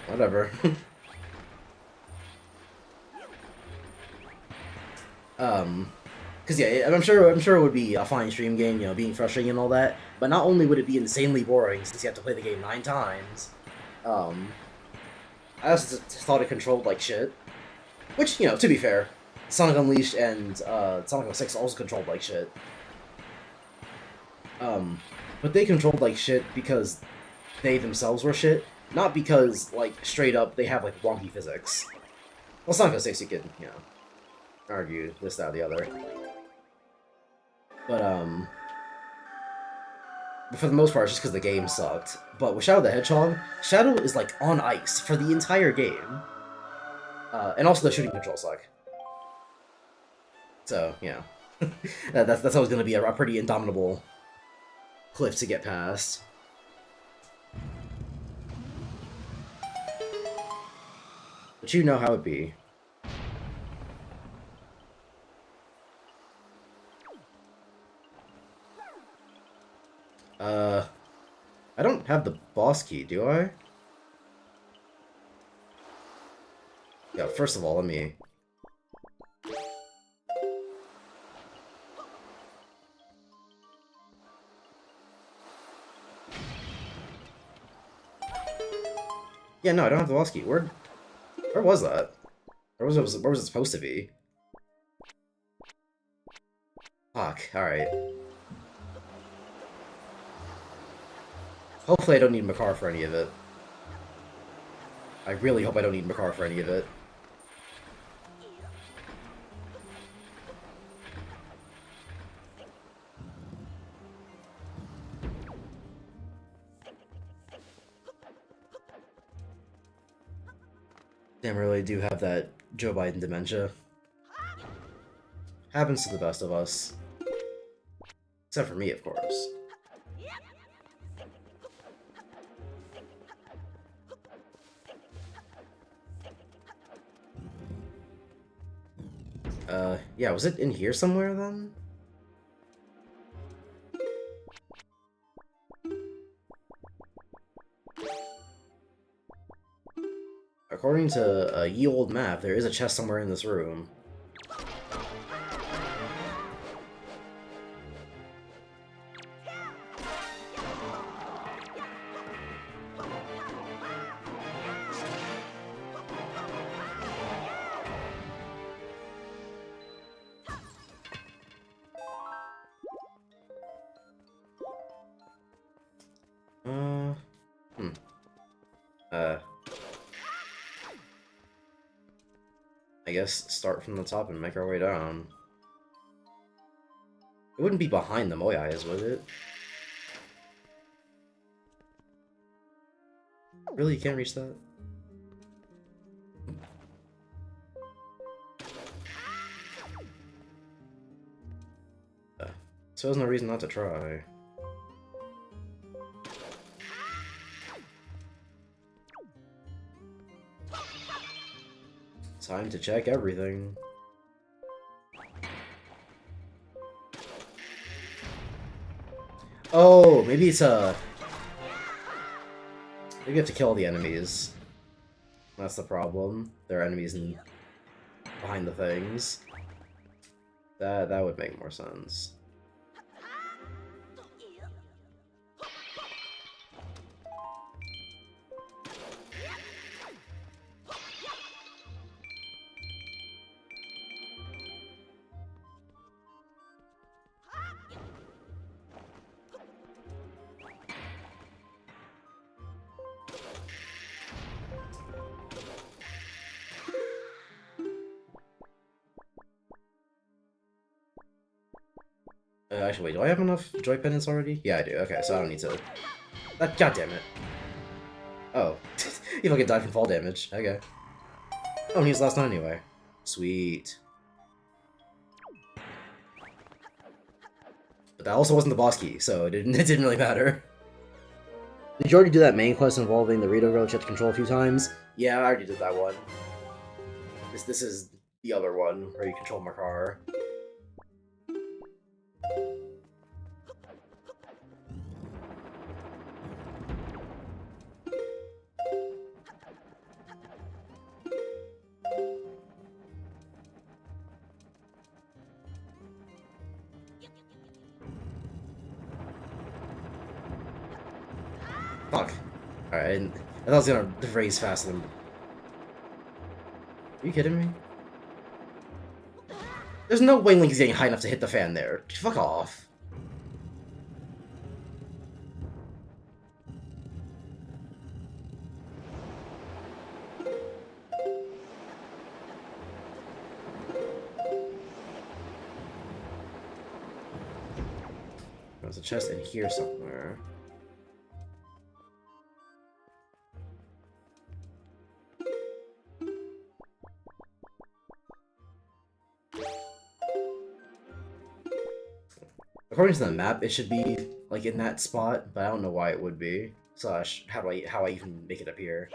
Whatever. Cause yeah, I'm sure it would be a fine stream game, being frustrating and all that. But not only would it be insanely boring since you have to play the game 9 times, I also thought it controlled like shit. Which, to be fair, Sonic Unleashed and Sonic 06 also controlled like shit. But they controlled like shit because they themselves were shit, not because, like, straight up they have, like, wonky physics. Well, Sonic 06 you could, argue this, that, or the other. But for the most part, it's just because the game sucked. But with Shadow the Hedgehog, Shadow is, like, on ice for the entire game. And also the shooting controls suck. So, that's always going to be a pretty indomitable cliff to get past. But you know how it be. I don't have the boss key, do I? Yeah, first of all, let me... Yeah, no, I don't have the boss key. Where was that? Where was it supposed to be? Fuck, alright. Hopefully I don't need Makar for any of it. I really hope I don't need Makar for any of it. Damn, I really do have that Joe Biden dementia. Happens to the best of us. Except for me, of course. Yeah, was it in here somewhere then? According to a ye old map, there is a chest somewhere in this room. Hmm. I guess start from the top and make our way down. It wouldn't be behind the Moyais, would it? Really, you can't reach that? So there's no reason not to try. Time to check everything. Oh, maybe it's a... Maybe you have to kill the enemies. That's the problem. There are enemies in... behind the things. That would make more sense. Actually, wait, do I have enough joy pendants already? Yeah, I do. Okay, so I don't need to... God damn it. Oh. You fucking died from fall damage. Okay. Oh, and he was last night anyway. Sweet. But that also wasn't the boss key, so it didn't really matter. Did you already do that main quest involving the Rito girl you had to control a few times? Yeah, I already did that one. This is the other one, where you control Makar. Fuck. Alright, I thought I was gonna raise faster than... Are you kidding me? There's no way Link is getting high enough to hit the fan there. Fuck off. There's a chest in here somewhere. According to the map, it should be like in that spot, but I don't know why it would be. Slash, how I even make it appear.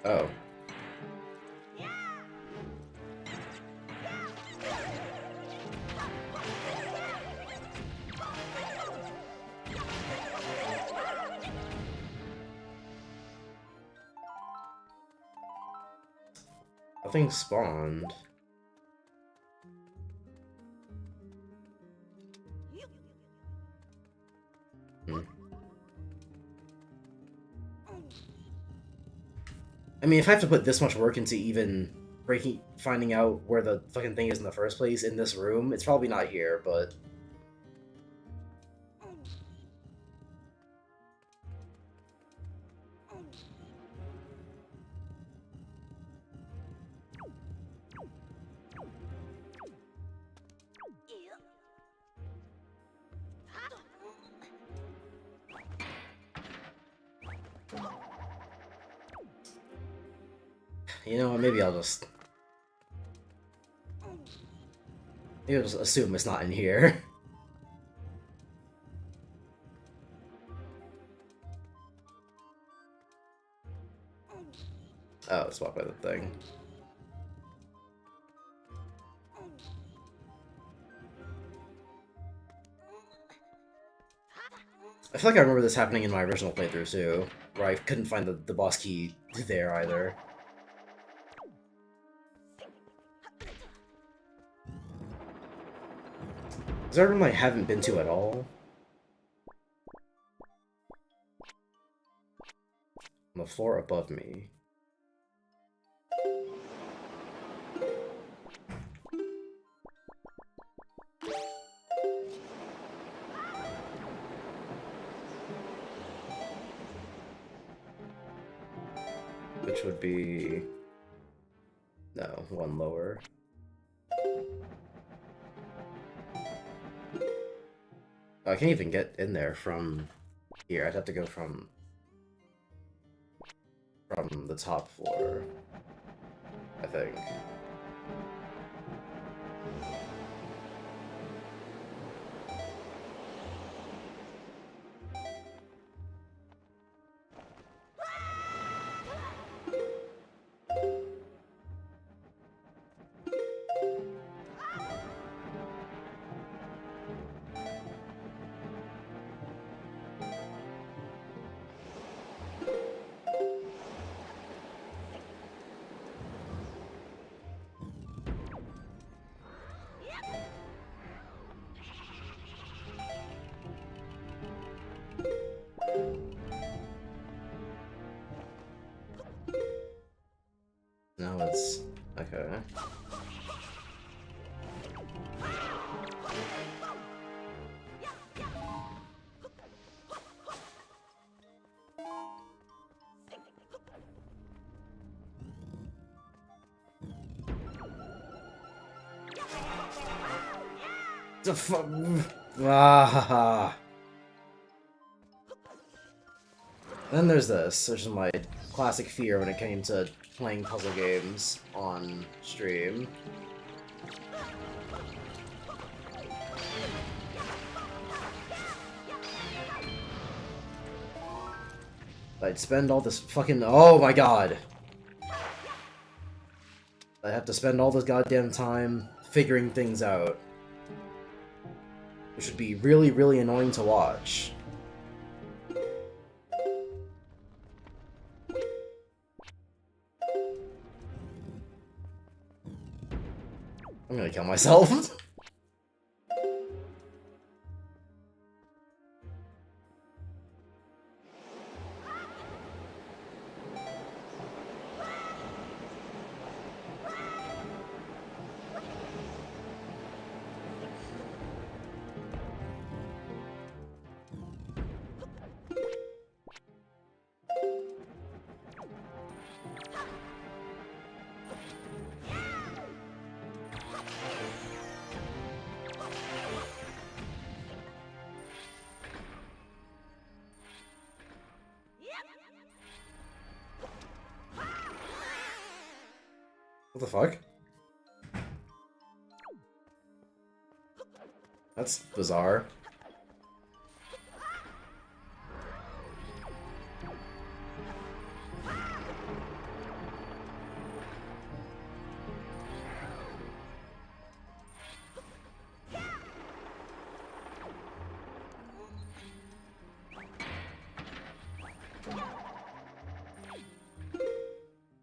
Oh. Nothing spawned. Hmm. I mean, if I have to put this much work into even finding out where the fucking thing is in the first place in this room, it's probably not here, but... You know what, maybe I'll just assume it's not in here. Oh, it's walked by the thing. I feel like I remember this happening in my original playthrough too, where I couldn't find the boss key there either. Is there a room I haven't been to at all? On the floor above me. Which would be... no, one lower. Oh, I can't even get in there from here. I'd have to go from the top floor, I think. Now it's... okay. The fuck? Ah. Then there's this, which is my classic fear when it came to playing puzzle games on stream. I'd spend all this fucking... oh my god! I'd have to spend all this goddamn time figuring things out. Which would be really, really annoying to watch. I'm gonna kill myself. What the fuck? That's bizarre.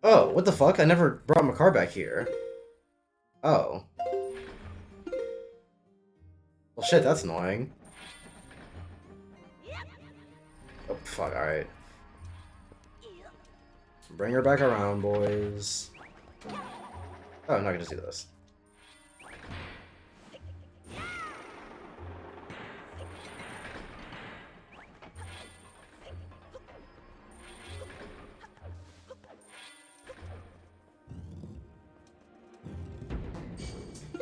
Oh, what the fuck? I never brought my car back here. Oh. Well, shit, that's annoying. Oh, fuck, alright. Bring her back around, boys. Oh, I'm not gonna do this.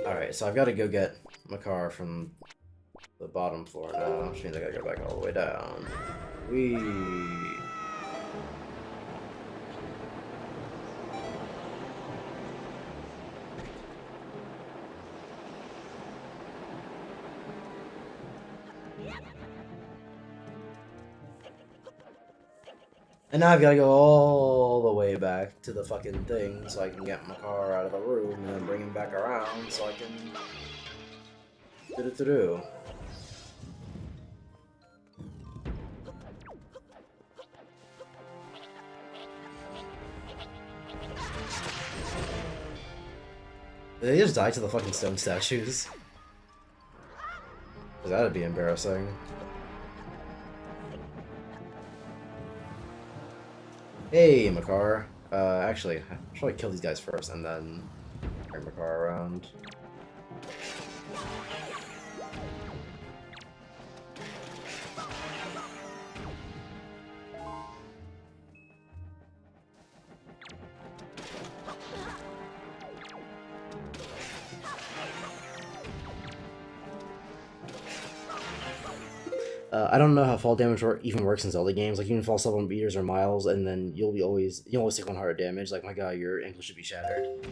Alright, so I've got to go get Makar from the bottom floor now, which means I gotta go back all the way down. Whee! And now I've got to go all the way back to the fucking thing so I can get Makar out of the room and then bring him back around so I can do. Did they just die to the fucking stone statues? 'Cause that'd be embarrassing. Hey, Makar. Actually, I should probably kill these guys first and then bring Makar around. I don't know how fall damage even works in Zelda games. Like, you can fall several meters or miles, and then you'll always take 100 damage. Like, my god, your ankle should be shattered.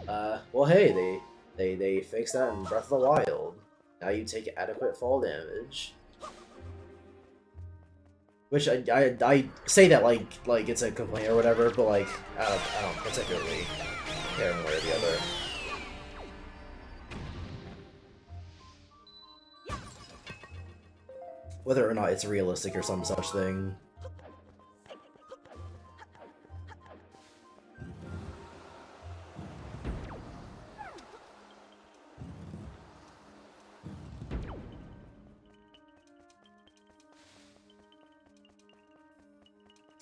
Well, hey, they fixed that in Breath of the Wild. Now you take adequate fall damage. Which I say that like it's a complaint or whatever, but like I don't particularly care one way or the other. Whether or not it's realistic or some such thing.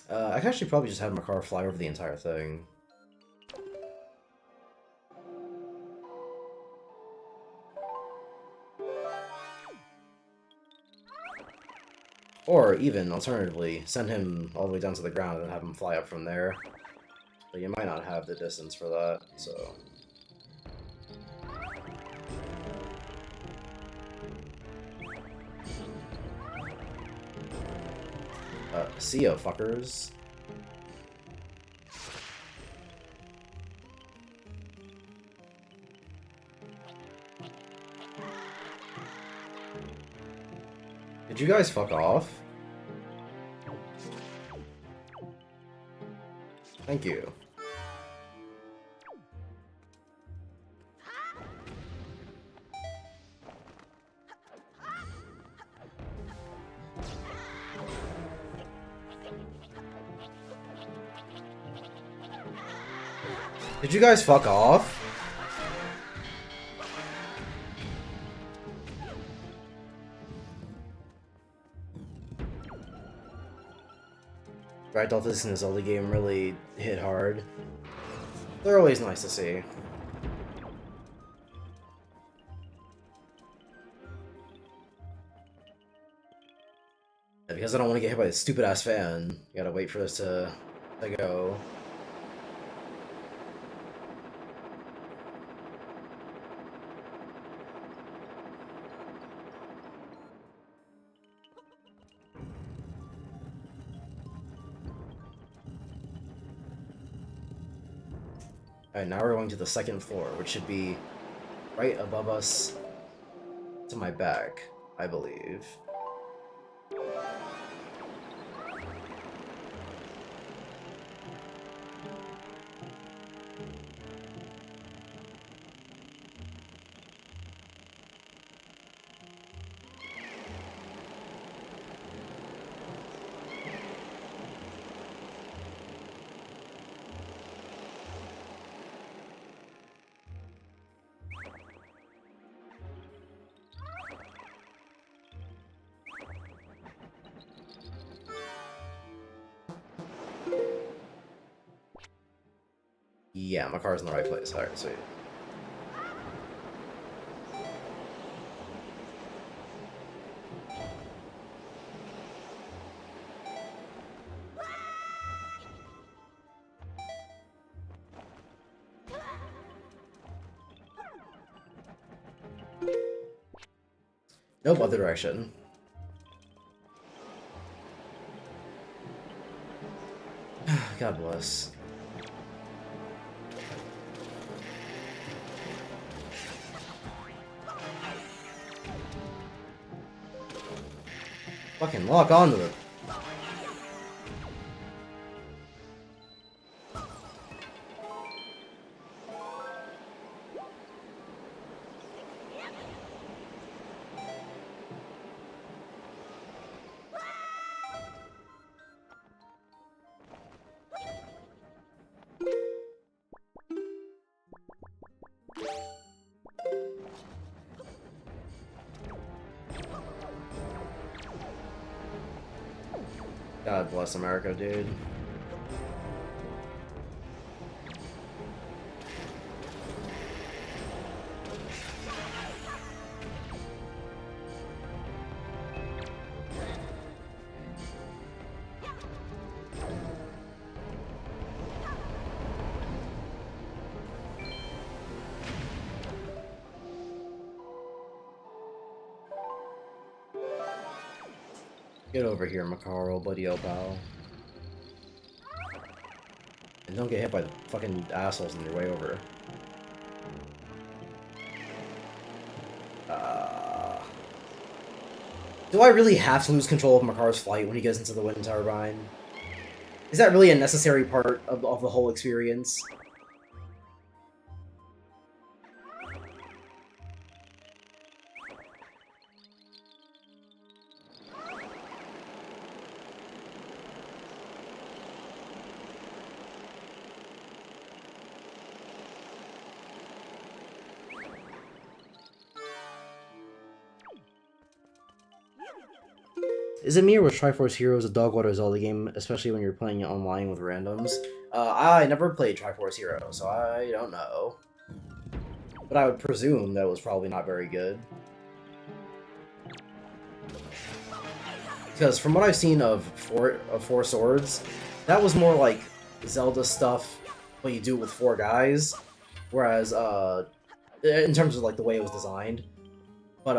I could actually probably just have Makar fly over the entire thing. Or even, alternatively, send him all the way down to the ground and have him fly up from there. But you might not have the distance for that, so... See ya, fuckers. Did you guys fuck off? Thank you. Did you guys fuck off? Ragdoll physics in a Zelda game really hit hard. They're always nice to see. Because I don't want to get hit by this stupid ass fan, you gotta wait for this to go. Alright, now we're going to the second floor, which should be right above us to my back, I believe. Yeah, my car's in the right place. Alright, sweet. Nope, other direction. God bless. Fucking lock onto them. God bless America, dude. Get over here, Macaro, buddy, oh pal. And don't get hit by the fucking assholes on your way over. Do I really have to lose control of Makar's flight when he gets into the wind turbine? Is that really a necessary part of the whole experience? Is it me or was Triforce Heroes a dog water Zelda game, especially when you're playing it online with randoms? I never played Triforce Heroes, so I don't know. But I would presume that it was probably not very good. Because from what I've seen of Four Swords, that was more like Zelda stuff, but you do it with four guys. Whereas, in terms of like the way it was designed, but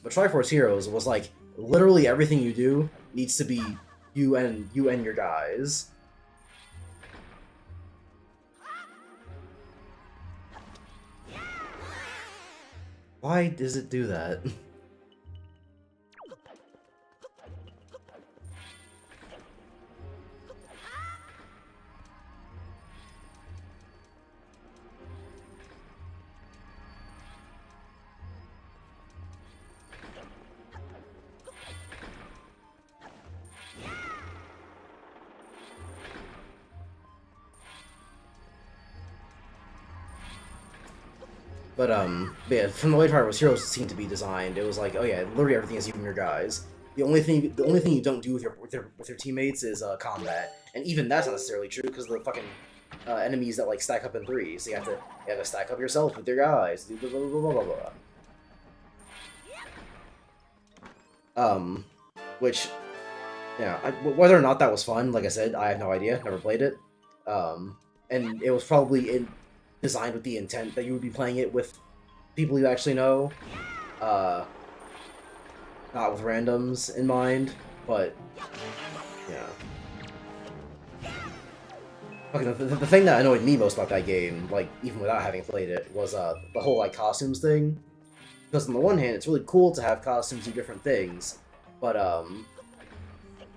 Triforce Heroes was like literally everything you do needs to be you and your guys. Why does it do that? But yeah, from the way Triforce Heroes seemed to be designed, it was like, oh yeah, literally everything is you and your guys. The only thing you don't do with your teammates is combat, and even that's not necessarily true because the fucking enemies that like stack up in threes, so you have to stack up yourself with your guys. Blah, blah, blah, blah, blah, blah. Which, yeah, whether or not that was fun, like I said, I have no idea. Never played it. And it was probably designed with the intent that you would be playing it with people you actually know, not with randoms in mind, but, yeah. Okay, the thing that annoyed me most about that game, like, even without having played it, was, the whole, like, costumes thing. Because on the one hand, it's really cool to have costumes do different things, but,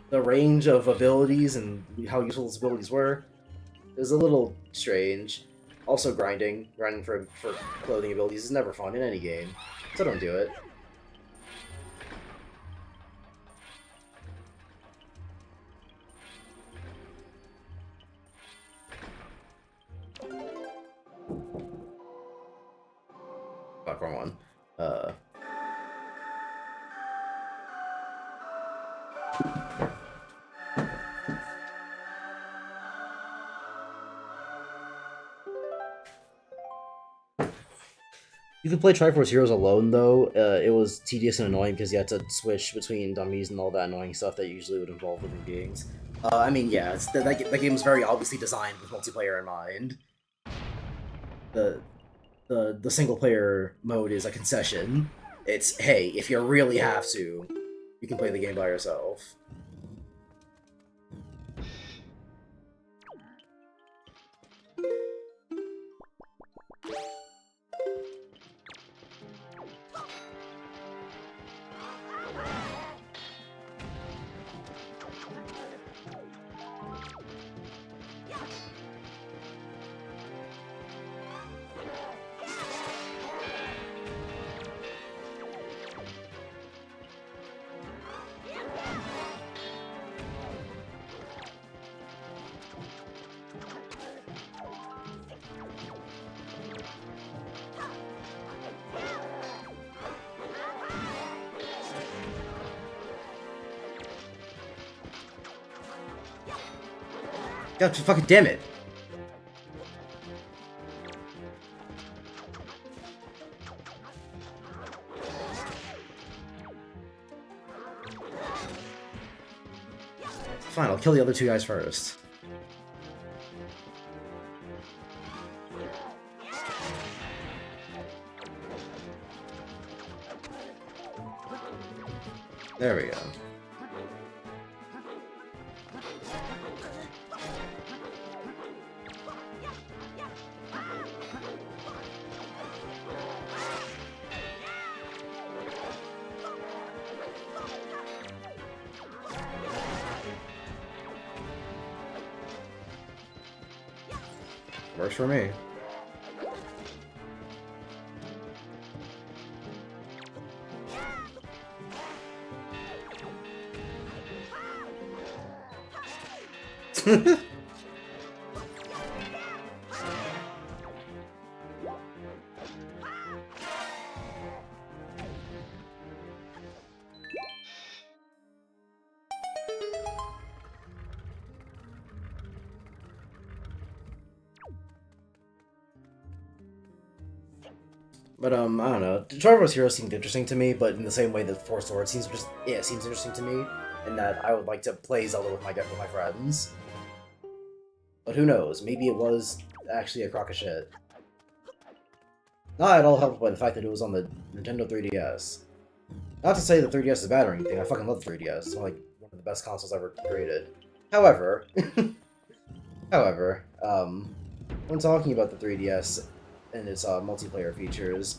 the range of abilities and how useful those abilities were is a little strange. Also, grinding for clothing abilities is never fun in any game, so don't do it. Fuck, wrong one. You could play Triforce Heroes alone, though. It was tedious and annoying because you had to switch between dummies and all that annoying stuff that usually would involve living beings. I mean, yeah, that game was very obviously designed with multiplayer in mind. The single player mode is a concession. It's, hey, if you really have to, you can play the game by yourself. God fucking damn it! Fine, I'll kill the other two guys first. There we go. Works for me. But I don't know. Triforce Heroes seemed interesting to me, but in the same way that Four Swords seems seems interesting to me, and that I would like to play Zelda with my friends. But who knows? Maybe it was actually a crock of shit. Not at all helped by the fact that it was on the Nintendo 3DS. Not to say the 3DS is bad or anything. I fucking love the 3DS. It's like one of the best consoles ever created. However, when talking about the 3DS and its multiplayer features,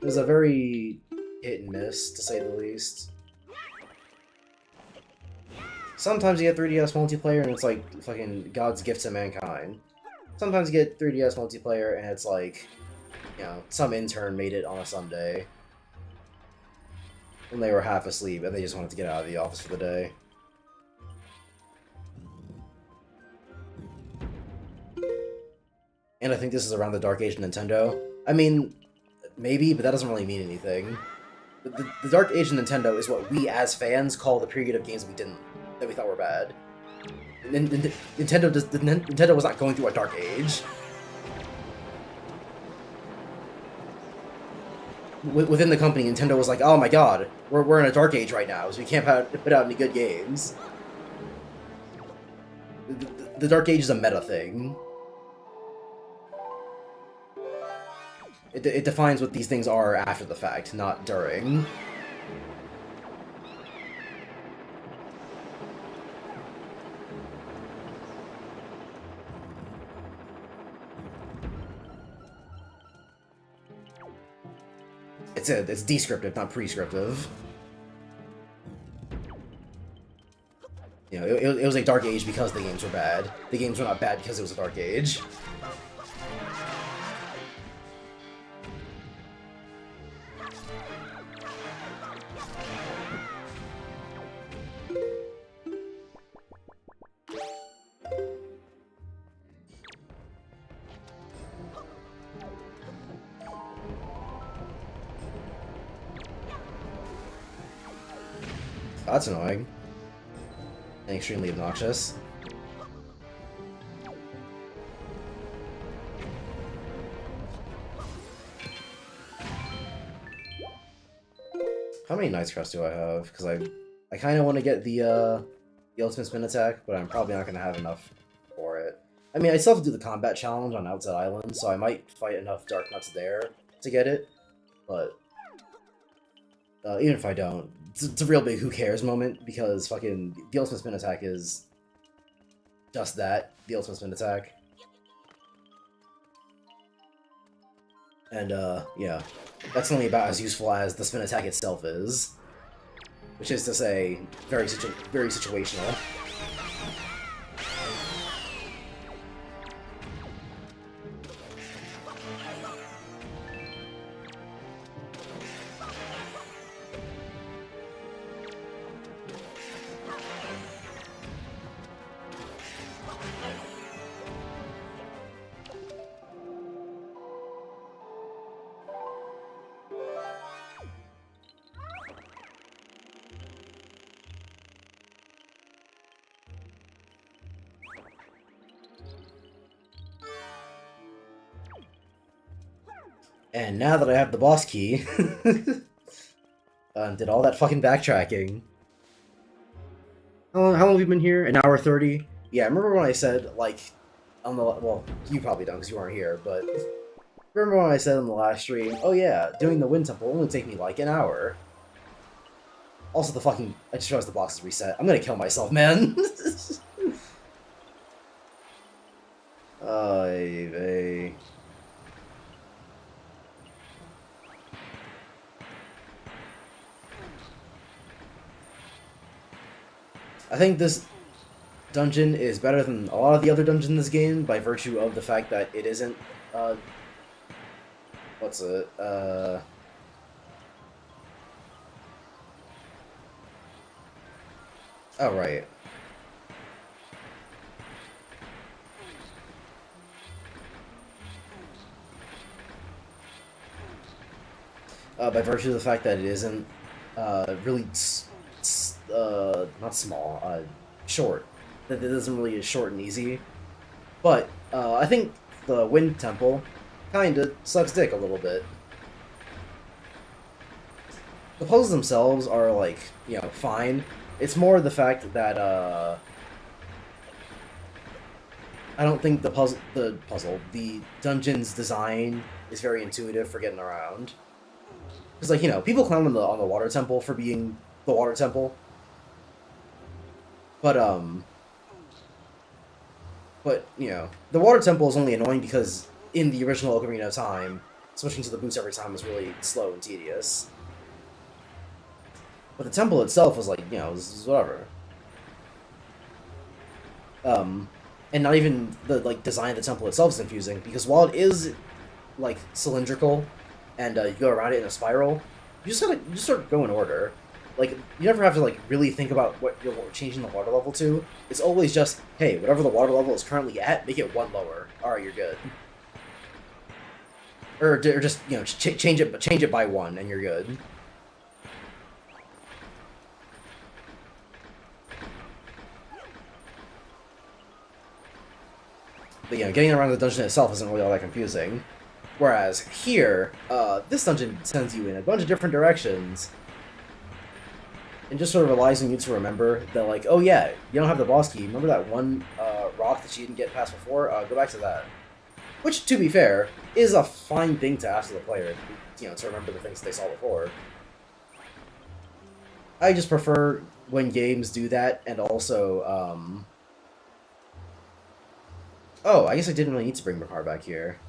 it was a very hit and miss, to say the least. Sometimes you get 3DS multiplayer and it's like fucking God's gift to mankind. Sometimes you get 3DS multiplayer and it's like, you know, some intern made it on a Sunday. And they were half asleep and they just wanted to get out of the office for the day. And I think this is around the Dark Age of Nintendo. I mean, maybe, but that doesn't really mean anything. The Dark Age of Nintendo is what we as fans call the period of games that we thought were bad. Nintendo was not going through a Dark Age. Within the company, Nintendo was like, oh my god, we're in a Dark Age right now, so we can't put out any good games. The Dark Age is a meta thing. It defines what these things are after the fact, not during. It's descriptive, not prescriptive. You know, it was a Dark Age because the games were bad. The games were not bad because it was a Dark Age. That's annoying. And extremely obnoxious. How many Knight's Crest do I have? Because I kind of want to get the ultimate spin attack, but I'm probably not going to have enough for it. I mean, I still have to do the combat challenge on Outside Island, so I might fight enough Dark Nuts there to get it, but even if I don't, it's a real big who cares moment, because fucking the ultimate spin attack is just that, the ultimate spin attack. And, yeah, that's only about as useful as the spin attack itself is. Which is to say, very situational. And now that I have the boss key, did all that fucking backtracking. How long have we been here? An hour 30? Yeah, I remember when I said, like, on the... Well, you probably don't because you weren't here, but... Remember when I said on the last stream, oh yeah, doing the Wind Temple will only take me, like, an hour. Also, the fucking... I just realized the box is reset. I'm gonna kill myself, man! Ay, vey. I think this dungeon is better than a lot of the other dungeons in this game by virtue of the fact that it isn't, what's it, oh, right. By virtue of the fact that it isn't, really not small, short. That it isn't really as short and easy. But, I think the Wind Temple kinda sucks dick a little bit. The puzzles themselves are, like, you know, fine. It's more the fact that, I don't think the dungeon's design is very intuitive for getting around. Because, like, you know, people clown on the Water Temple for being the Water Temple. But, you know, the Water Temple is only annoying because in the original Ocarina of Time, switching to the boots every time was really slow and tedious. But the temple itself was like, you know, this is whatever. And not even the, like, design of the temple itself is confusing, because while it is, like, cylindrical, and you go around it in a spiral, you just sort of go in order. Like, you never have to, like, really think about what you're changing the water level to. It's always just, hey, whatever the water level is currently at, make it one lower. Alright, you're good. Or just, you know, change it by one, and you're good. But, you know, getting around the dungeon itself isn't really all that confusing. Whereas here, this dungeon sends you in a bunch of different directions. And just sort of relies on you to remember that, like, oh yeah, you don't have the boss key. Remember that one rock that you didn't get past before? Go back to that. Which, to be fair, is a fine thing to ask the player, you know, to remember the things they saw before. I just prefer when games do that, and also, oh, I guess I didn't really need to bring Makar back here.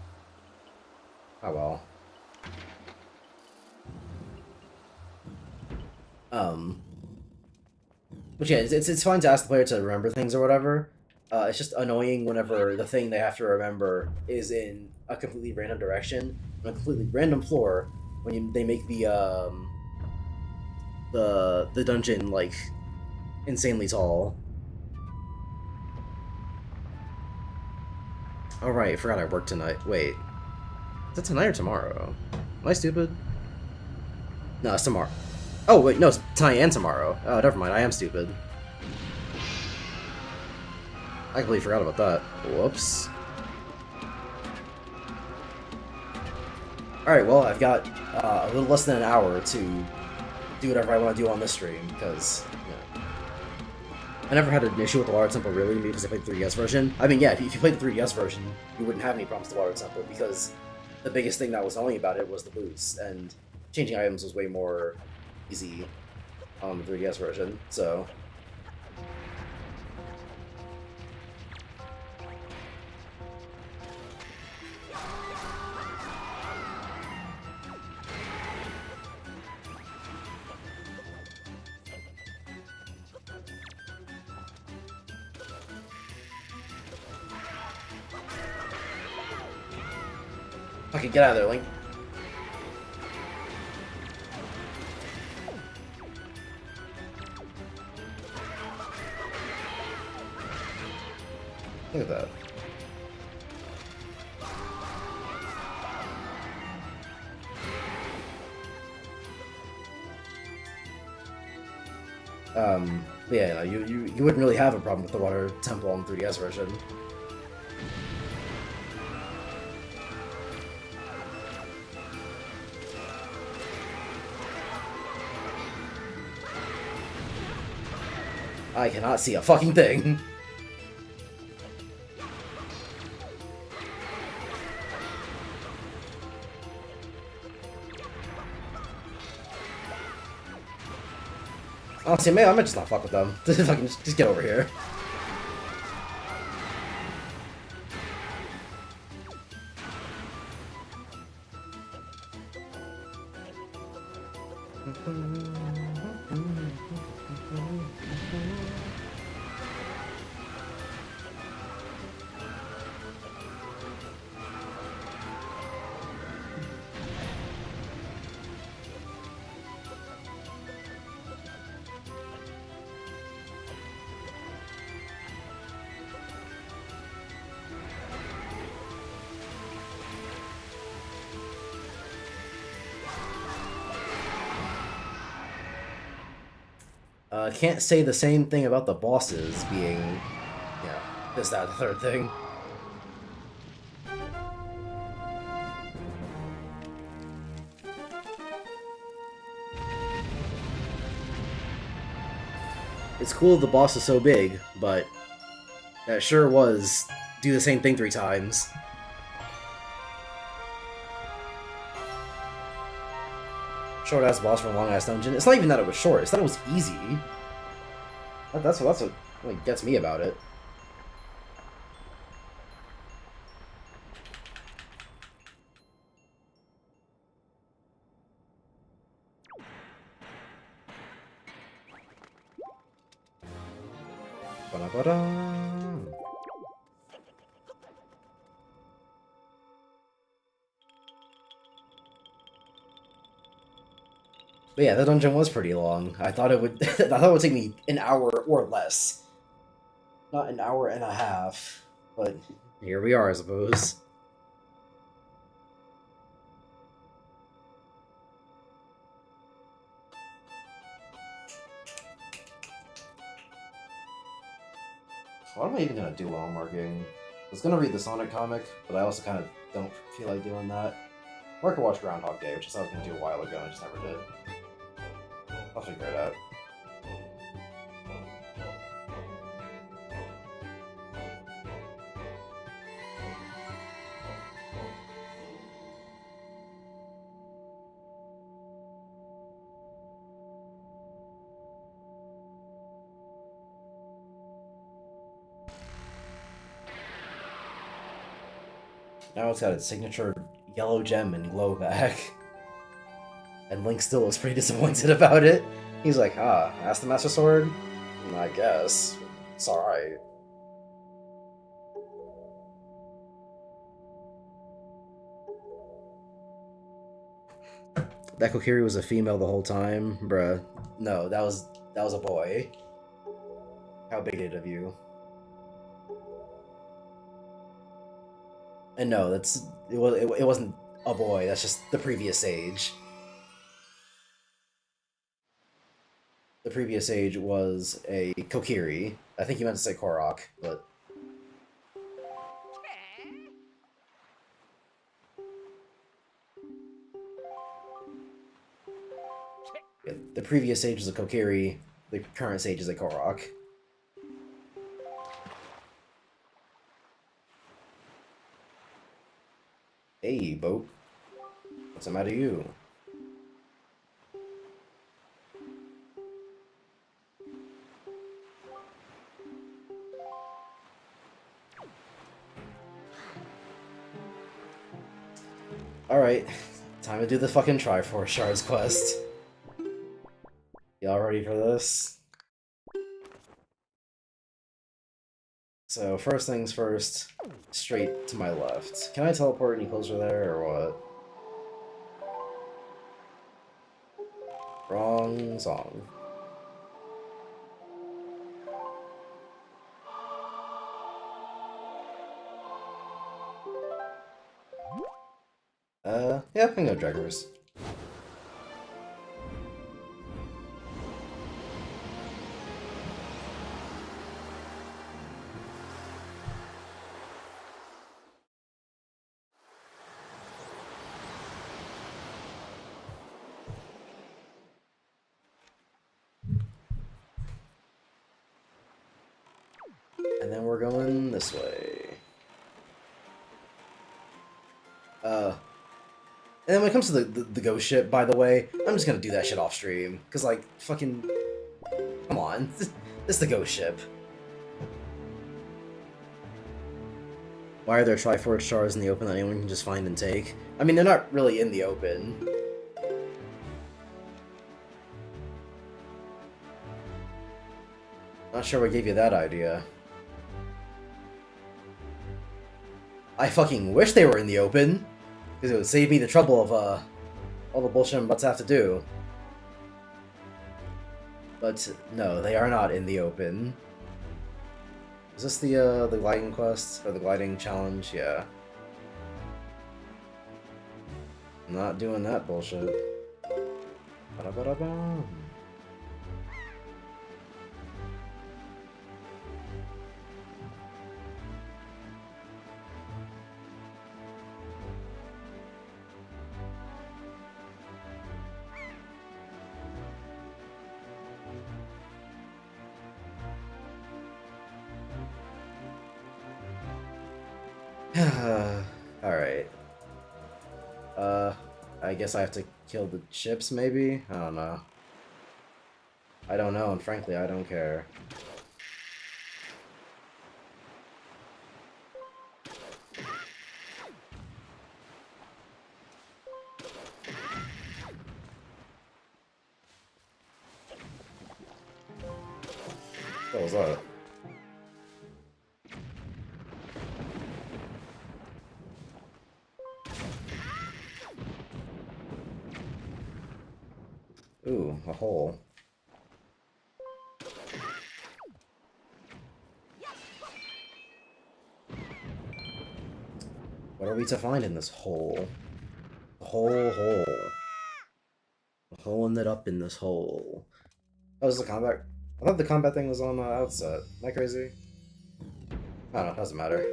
Oh well. But yeah, it's fine to ask the player to remember things or whatever. It's just annoying whenever the thing they have to remember is in a completely random direction, on a completely random floor, when they make the dungeon, like, insanely tall. Oh right, I forgot I work tonight. Wait. Is that tonight or tomorrow? Am I stupid? No, it's tomorrow. Oh, wait, no, it's tonight and tomorrow. Oh, never mind, I am stupid. I completely forgot about that. Whoops. Alright, well, I've got a little less than an hour to do whatever I want to do on this stream, because, you know, I never had an issue with the Water Temple, really, because I played the 3DS version. I mean, yeah, if you played the 3DS version, you wouldn't have any problems with the Water Temple, because the biggest thing that was annoying about it was the boost, and changing items was way more easy on the 3DS version, so... Okay, get out of there, Link. Look at that. But yeah, you wouldn't really have a problem with the Water Temple on the 3DS version. I cannot see a fucking thing. Honestly, man, I might just not fuck with them. Fucking just get over here. Can't say the same thing about the bosses being, you know, this, that, the third thing. It's cool the boss is so big, but that sure was do the same thing 3 times. Short ass boss from a long ass dungeon. It's not even that it was short, it's that it was easy. That's what really gets me about it. Ba-da-ba-da. But yeah, the dungeon was pretty long. I thought it would I thought it would take me an hour or less. Not an hour and a half. But here we are, I suppose. What am I even gonna do while I'm working? I was gonna read the Sonic comic, but I also kind of don't feel like doing that. Or I could watch Groundhog Day, which I was gonna do a while ago and I just never did. I'll figure it out. Now it's got its signature yellow gem and glow back. And Link still looks pretty disappointed about it. He's like, ask the Master Sword? I guess. It's alright. That Kokiri was a female the whole time? Bruh. No, that was a boy. How bigoted of you. And no, it wasn't a boy, that's just the previous age. The previous age was a Kokiri. I think you meant to say Korok, but... Yeah, the previous stage was a Kokiri, the current stage is a Korok. Hey, boat. What's the matter with you? Alright, time to do the fucking Triforce Shards quest. Y'all ready for this? So, first things first, straight to my left. Can I teleport any closer there, or what? Wrong song. Yeah, I can go Draggers. And then we're going this way. And then when it comes to the ghost ship, by the way, I'm just gonna do that shit off stream. Cause like, fucking... Come on. This is the ghost ship. Why are there Triforce shards in the open that anyone can just find and take? I mean, they're not really in the open. Not sure what gave you that idea. I fucking wish they were in the open! Because it would save me the trouble of, all the bullshit I'm about to have to do. But, no, they are not in the open. Is this the gliding quest? Or the gliding challenge? Yeah. I'm not doing that bullshit. Ba-da-ba-da-bam. Alright. I guess I have to kill the chips, maybe? I don't know. I don't know, and frankly, I don't care. What was that? Ooh, a hole. What are we to find in this hole? A hole. A hole ended up in this hole. Oh, is the combat? I thought the combat thing was on outset. Am I crazy? I don't know, doesn't matter.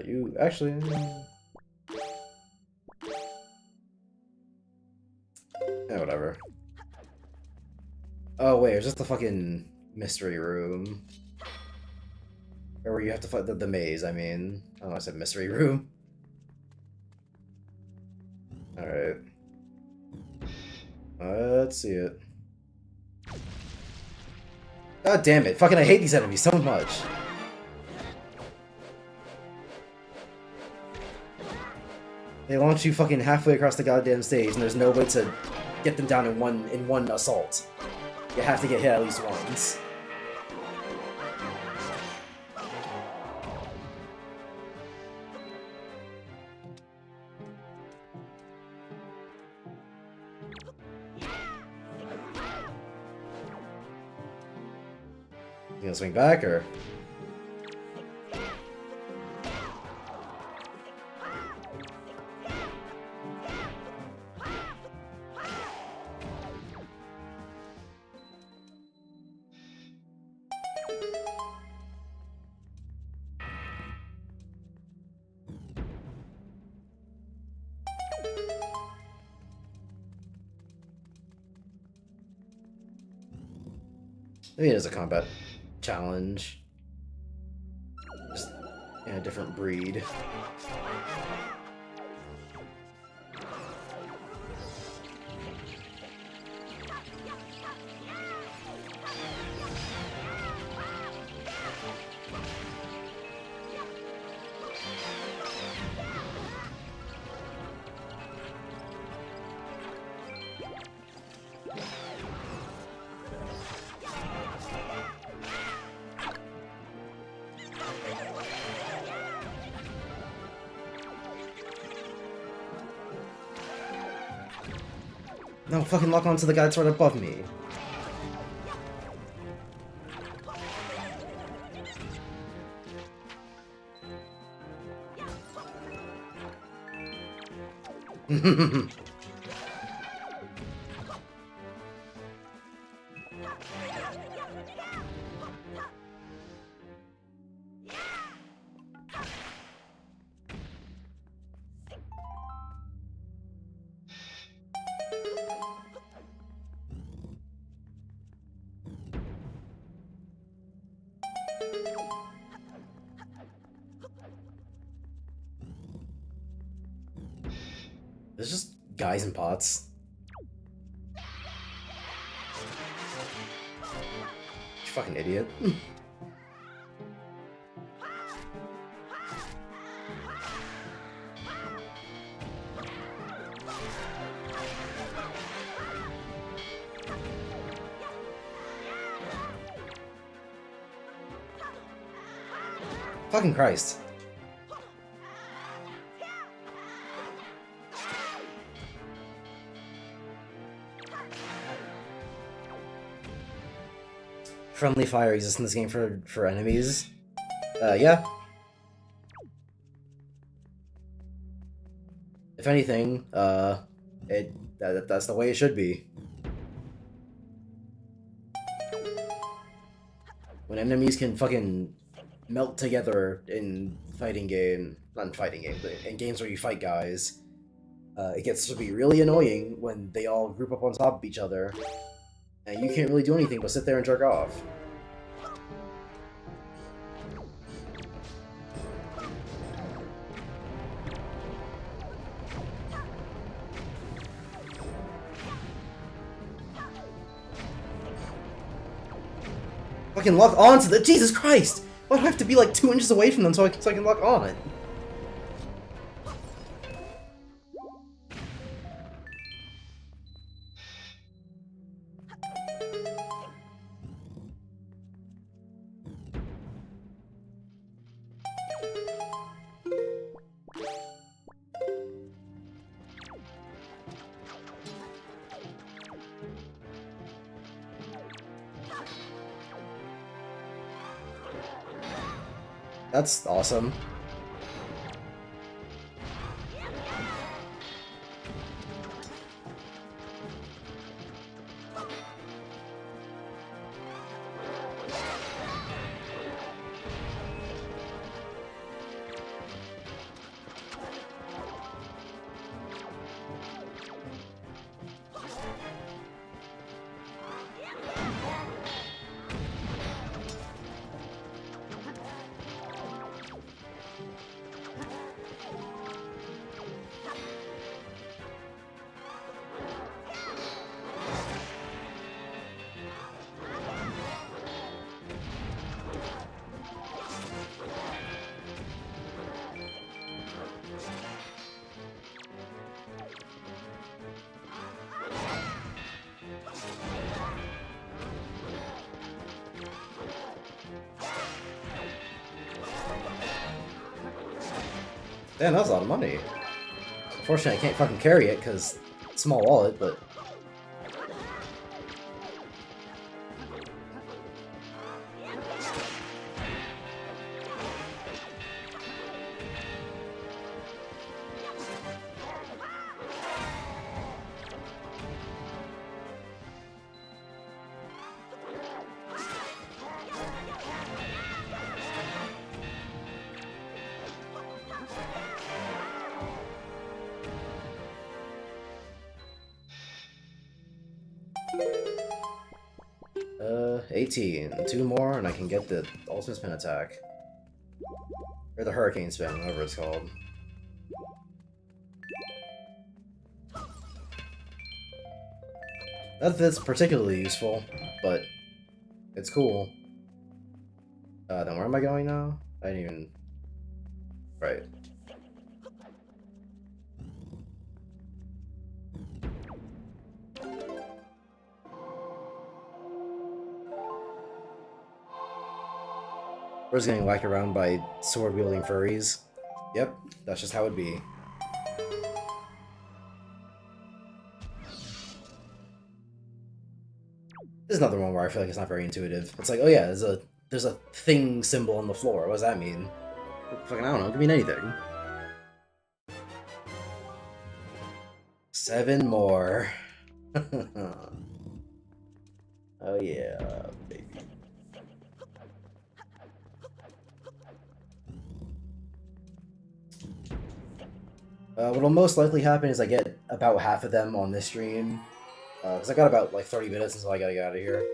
You actually... Yeah, whatever. Oh wait, it's just the fucking mystery room. Or where you have to fight the maze, I mean. I don't know, I said mystery room. Alright. Let's see it. God damn it, fucking I hate these enemies so much. They launch you fucking halfway across the goddamn stage and there's no way to get them down in one assault. You have to get hit at least once. You gonna swing back, or...? Maybe it is a combat challenge. Just in a different breed. No, fucking lock onto the guy that's right above me. There's just guys in pots. You fucking idiot. Fucking Christ. Friendly fire exists in this game for enemies. Yeah. If anything, that's the way it should be. When enemies can fucking melt together in fighting game, not in fighting game, but in games where you fight guys, it gets to be really annoying when they all group up on top of each other, and you can't really do anything but sit there and jerk off. Fucking lock on to the— Jesus Christ! Why do I have to be like 2 inches away from them so I can lock on? That's awesome. Damn, that was a lot of money. Unfortunately, I can't fucking carry it because small wallet, but. 18. 2 more, and I can get the ultimate spin attack. Or the hurricane spin, whatever it's called. That's particularly useful, but it's cool. Then where am I going now? I didn't even... Right. We're just getting whacked around by sword-wielding furries. Yep, that's just how it be. This is another one where I feel like it's not very intuitive. It's like, oh yeah, there's a thing symbol on the floor. What does that mean? Fucking, I don't know. It could mean anything. 7 more. Oh yeah, baby. What'll most likely happen is I get about half of them on this stream. Because I got about like 30 minutes until I gotta get out of here.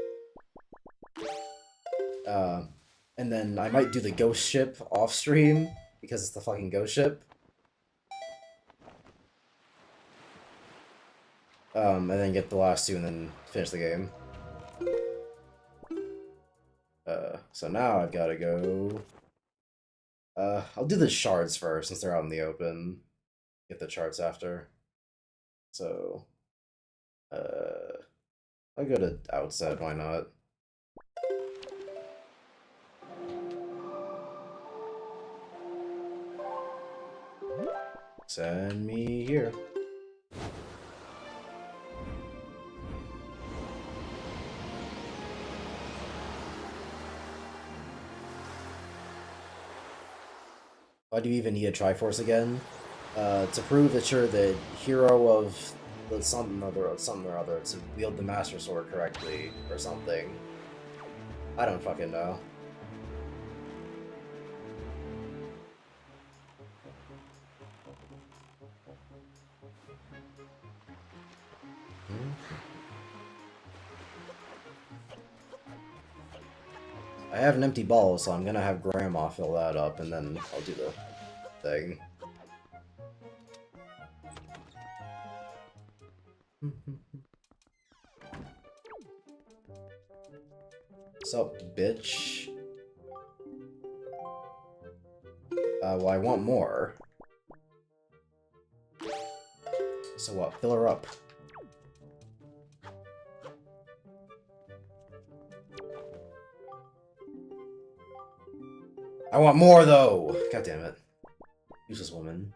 And then I might do the ghost ship off stream because it's the fucking ghost ship. And then get the last 2 and then finish the game. So now I've gotta go. I'll do the shards first since they're out in the open. Get the charts after. So, I'll go to Outset, why not? Send me here. Why do you even need a Triforce again? To prove that you're the hero of the something or other, to wield the Master Sword correctly, or something. I don't fucking know. I have an empty ball, so I'm gonna have Grandma fill that up, and then I'll do the thing. Sup, bitch? Well, I want more. So what? Fill her up. I want more, though! God damn it. Useless woman.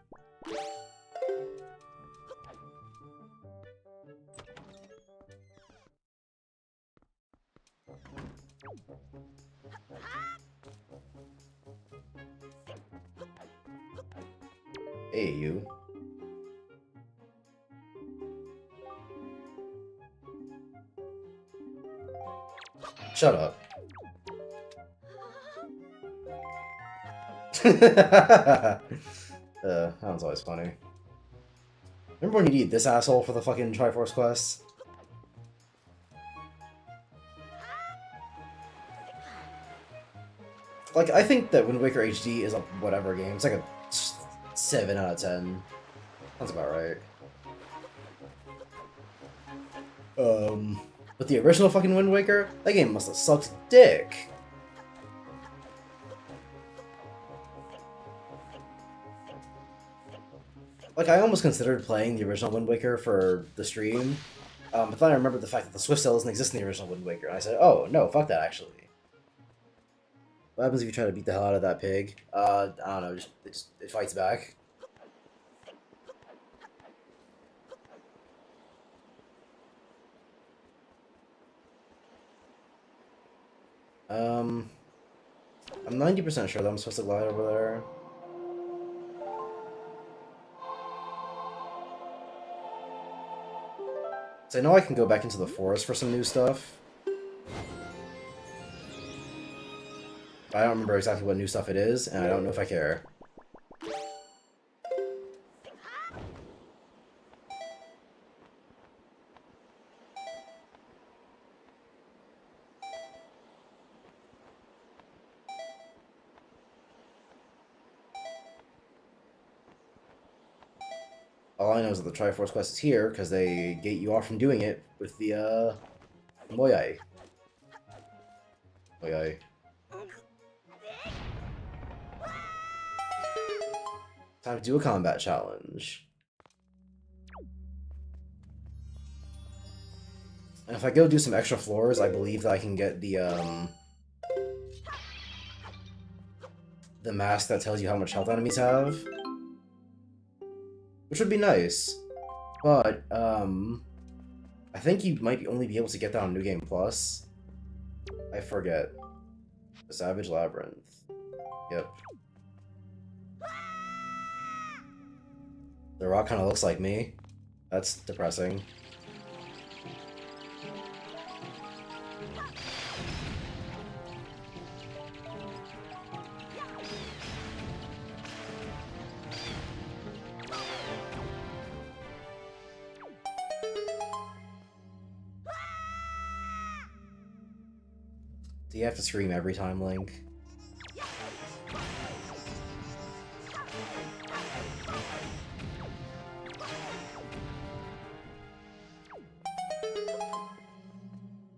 Hey, you. Shut up. That one's always funny. Remember when you need this asshole for the fucking Triforce quest? Like, I think that Wind Waker HD is a whatever game. It's like a 7 out of 10. Sounds about right. But the original fucking Wind Waker, that game must have sucked dick. Like, I almost considered playing the original Wind Waker for the stream, but then I remembered the fact that the Swiftail doesn't exist in the original Wind Waker, and I said, oh, no, fuck that, actually. What happens if you try to beat the hell out of that pig? I don't know, it fights back. I'm 90% sure that I'm supposed to glide over there. So I know I can go back into the forest for some new stuff. I don't remember exactly what new stuff it is, and I don't know if I care. All I know is that the Triforce quest is here because they gate you off from doing it with the Moyai. Moyai. Time to do a combat challenge. And if I go do some extra floors, I believe that I can get the mask that tells you how much health enemies have. Which would be nice. But, I think you might only be able to get that on New Game Plus. I forget. The Savage Labyrinth. Yep. The rock kind of looks like me. That's depressing. Do you have to scream every time, Link?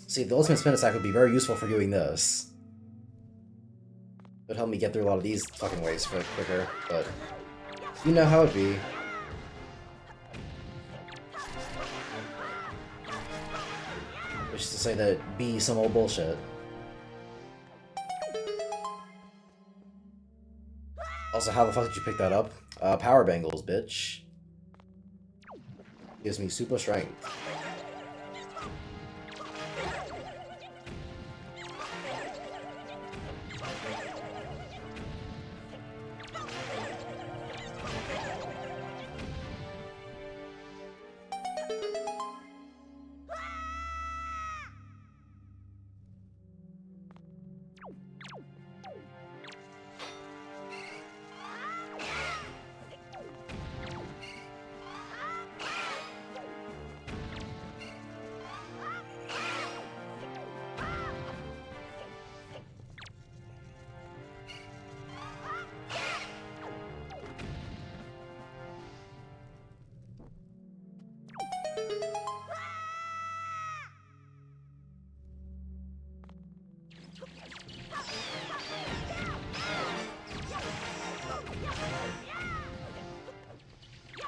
See, the ultimate spin attack would be very useful for doing this. It would help me get through a lot of these fucking waves quicker, but you know how it be. Which is to say that it be some old bullshit. Also, how the fuck did you pick that up? Power Bangles, bitch. Gives me super strength.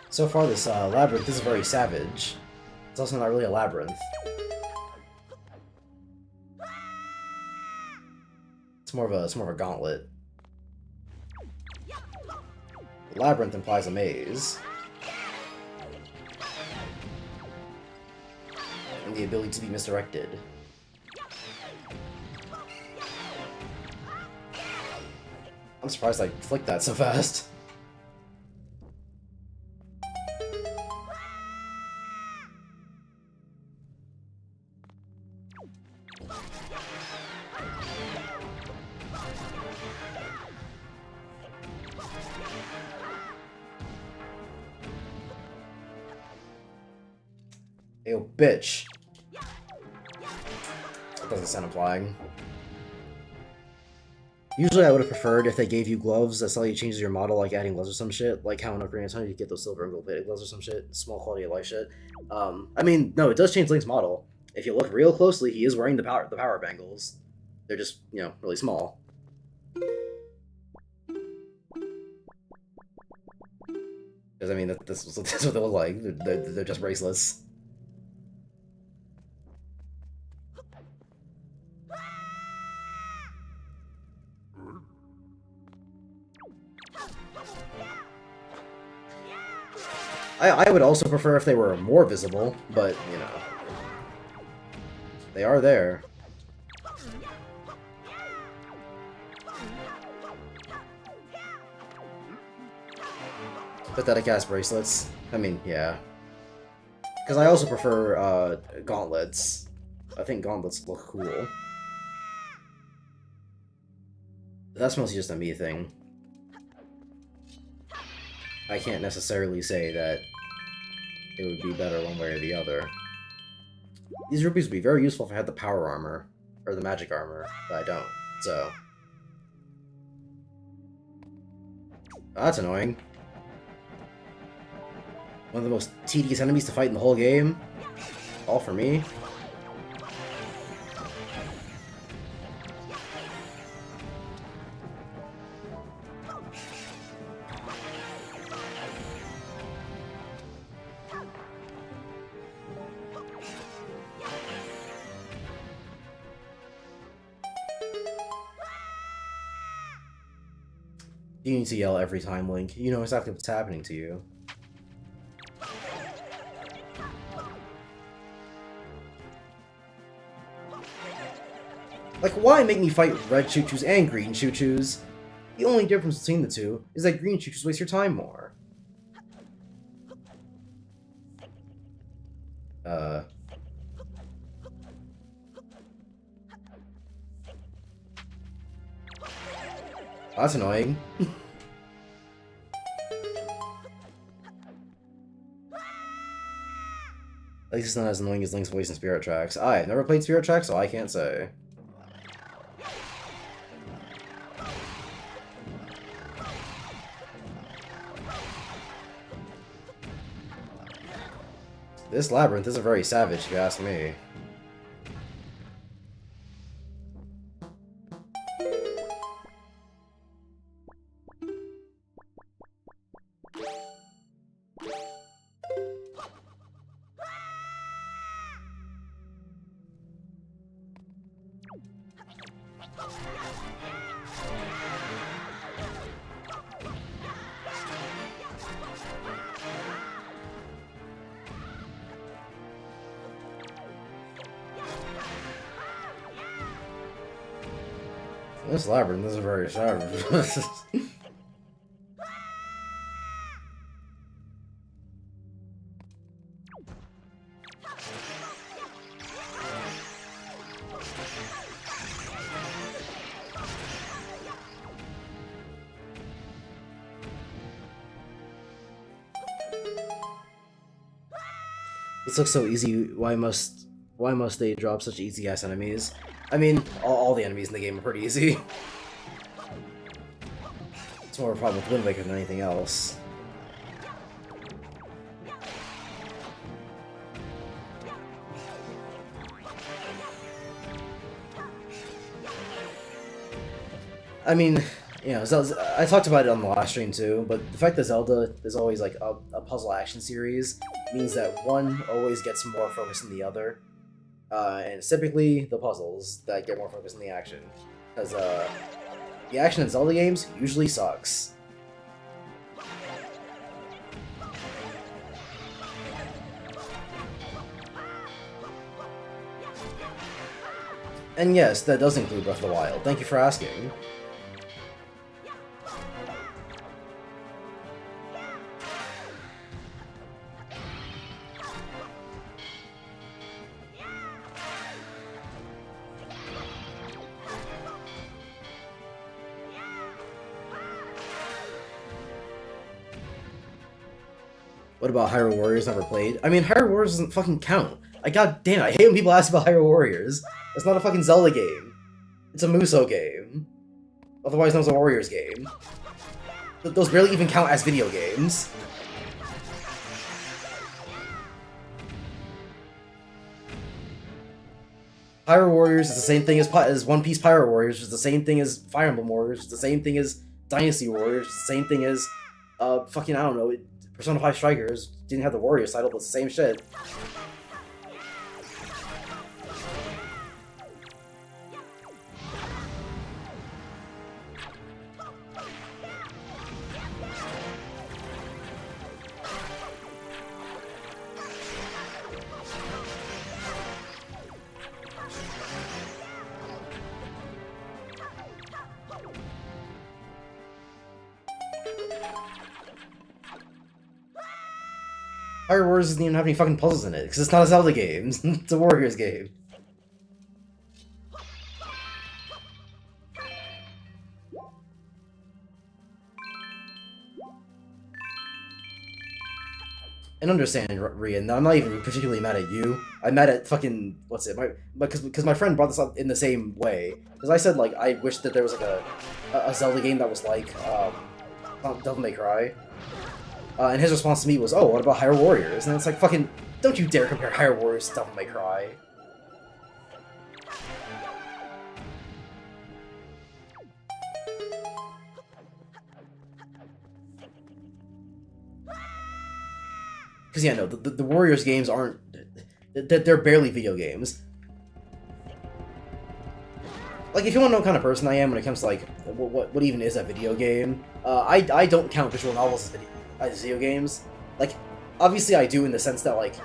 So far, this labyrinth is very savage. It's also not really a labyrinth. It's more of a gauntlet. The labyrinth implies a maze. And the ability to be misdirected. I'm surprised I flicked that so fast. Ew, bitch. That doesn't sound applying. Usually I would have preferred if they gave you gloves that slightly changes your model, like adding gloves or some shit, like how in Ocarina of Time you get those silver and gold plated gloves or some shit, small quality of life shit. I mean, no, it does change Link's model. If you look real closely, he is wearing the power bangles. They're just, you know, really small. Because, I mean, that's what they look like. They're just bracelets. I would also prefer if they were more visible, but, you know, they are there. Pathetic ass bracelets. I mean, yeah. Because I also prefer gauntlets. I think gauntlets look cool. But that's mostly just a me thing. I can't necessarily say that it would be better one way or the other. These rupees would be very useful if I had the power armor, or the magic armor, but I don't, so... Oh, that's annoying. One of the most tedious enemies to fight in the whole game. All for me. You need to yell every time, Link. You know exactly what's happening to you. Like, why make me fight red choo-choos and green choo-choos? The only difference between the two is that green choo-choos waste your time more. That's annoying. At least it's not as annoying as Link's voice in Spirit Tracks. I've never played Spirit Tracks, so I can't say. This labyrinth isn't very savage, if you ask me. This labyrinth is very savage. This looks so easy. Why must they drop such easy ass enemies? I mean, all the enemies in the game are pretty easy. It's more of a problem with Wind Waker than anything else. I mean, you know, I talked about it on the last stream too, but the fact that Zelda is always like a puzzle action series means that one always gets more focus than the other. And it's typically the puzzles that get more focus than the action. Because the action in Zelda games usually sucks. And yes, that does include Breath of the Wild. Thank you for asking. What about Hyrule Warriors? Never played. I mean, Hyrule Warriors doesn't fucking count. God damn, I hate when people ask about Hyrule Warriors. It's not a fucking Zelda game. It's a Musou game. Otherwise known as a Warriors game. Those barely even count as video games. Hyrule Warriors is the same thing as One Piece Pirate Warriors. It's the same thing as Fire Emblem Warriors. It's the same thing as Dynasty Warriors. It's the same thing as, fucking, I don't know, Persona 5 Strikers. Didn't have the Warriors title, but it's the same shit. Hyrule Warriors doesn't even have any fucking puzzles in it, because it's not a Zelda game. It's a Warriors game. And understand, Rian, I'm not even particularly mad at you. I'm mad at fucking, what's it, because my friend brought this up in the same way. Because I said, like, I wish that there was, like, a Zelda game that was like, Devil May Cry. And his response to me was, "Oh, what about Hyrule Warriors?" And it's like, fucking, don't you dare compare Hyrule Warriors to Devil May Cry. Because yeah, no, the Warriors games aren't. They're barely video games. Like, if you want to know what kind of person I am when it comes to like what even is a video game, I don't count visual novels as video games. Like, obviously I do in the sense that like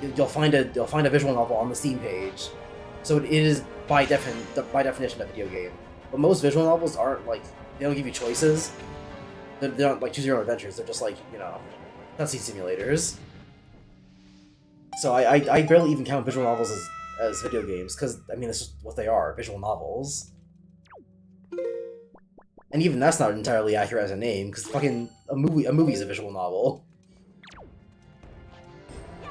you'll find a visual novel on the Steam page, so it is by definition a video game. But most visual novels aren't like, they don't give you choices. They don't like choose your own adventures. They're just like, you know, cutscene simulators. So I barely even count visual novels as video games, because, I mean, that's just what they are, visual novels. And even that's not entirely accurate as a name, because fucking a movie is a visual novel.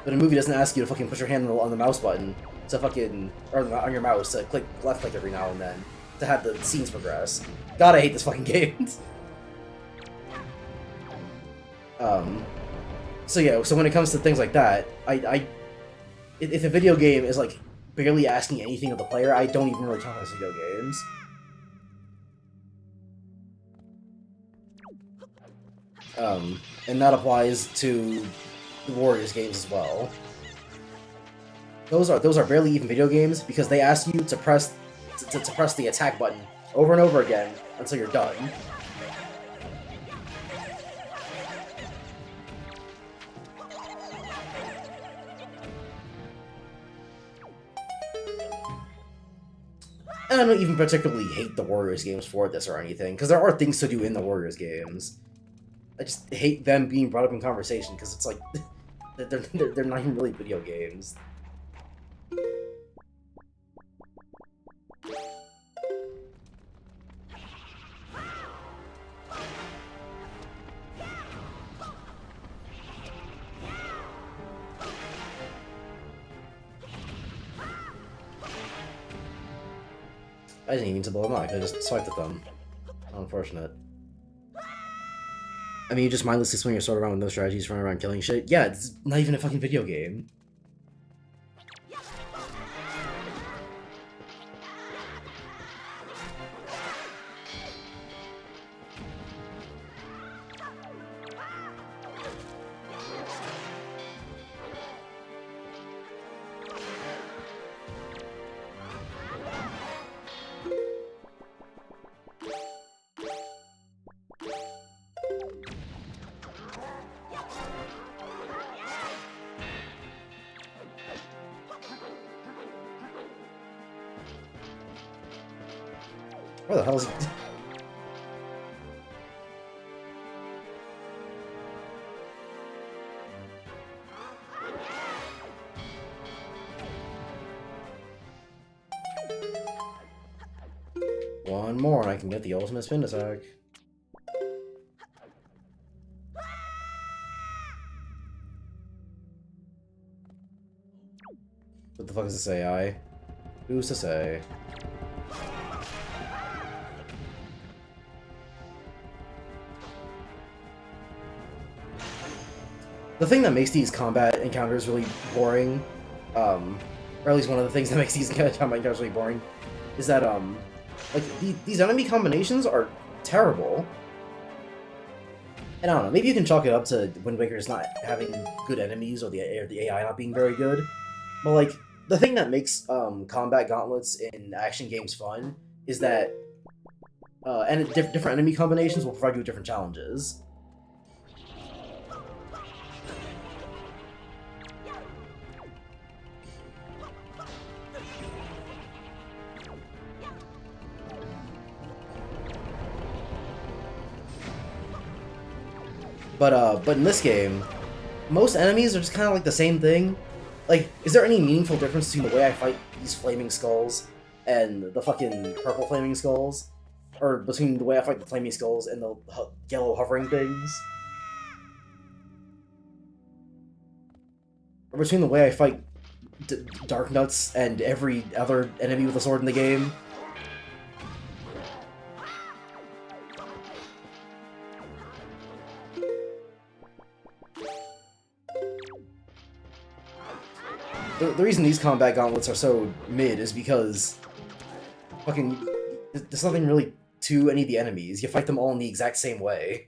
But a movie doesn't ask you to fucking put your hand on the mouse button to fucking, or on your mouse to left click every now and then to have the scenes progress. God, I hate this fucking game. So yeah, so when it comes to things like that, if a video game is like barely asking anything of the player, I don't even really count as video games. And that applies to the Warriors games as well. Those are barely even video games because they ask you to press the attack button over and over again until you're done. And I don't even particularly hate the Warriors games for this or anything, because there are things to do in the Warriors games. I just hate them being brought up in conversation, because it's like, they're not even really video games. I didn't even mean to blow them up, I just swiped at them. Unfortunate. I mean, you just mindlessly swing your sword around with no strategies, run around killing shit. Yeah, it's not even a fucking video game. Where the hell is he? One more and I can get the ultimate spin attack. What the fuck is this AI? Who's to say? The thing that makes these combat encounters really boring, or at least one of the things that makes these combat encounters really boring, is that, like, these enemy combinations are terrible. And I don't know, maybe you can chalk it up to Wind Waker's not having good enemies or the AI not being very good. But, like, the thing that makes combat gauntlets in action games fun is that different enemy combinations will provide you with different challenges. But in this game, most enemies are just kind of like the same thing. Like, is there any meaningful difference between the way I fight these flaming skulls and the fucking purple flaming skulls? Or between the way I fight the flaming skulls and the yellow hovering things? Or between the way I fight Dark Nuts and every other enemy with a sword in the game? the reason these combat gauntlets are so mid is because fucking there's nothing really to any of the enemies. You fight them all in the exact same way.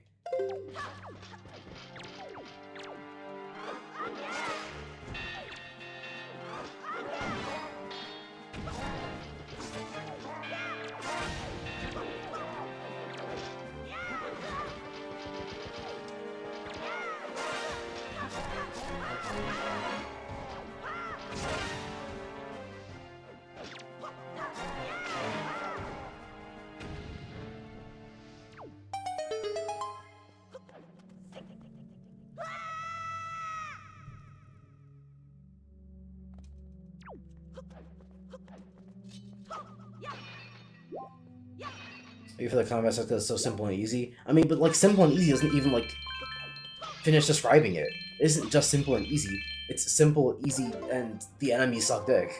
Maybe for the combat stuff that's so simple and easy. I mean, but like simple and easy doesn't even like finish describing it. It isn't just simple and easy. It's simple, easy, and the enemies suck dick.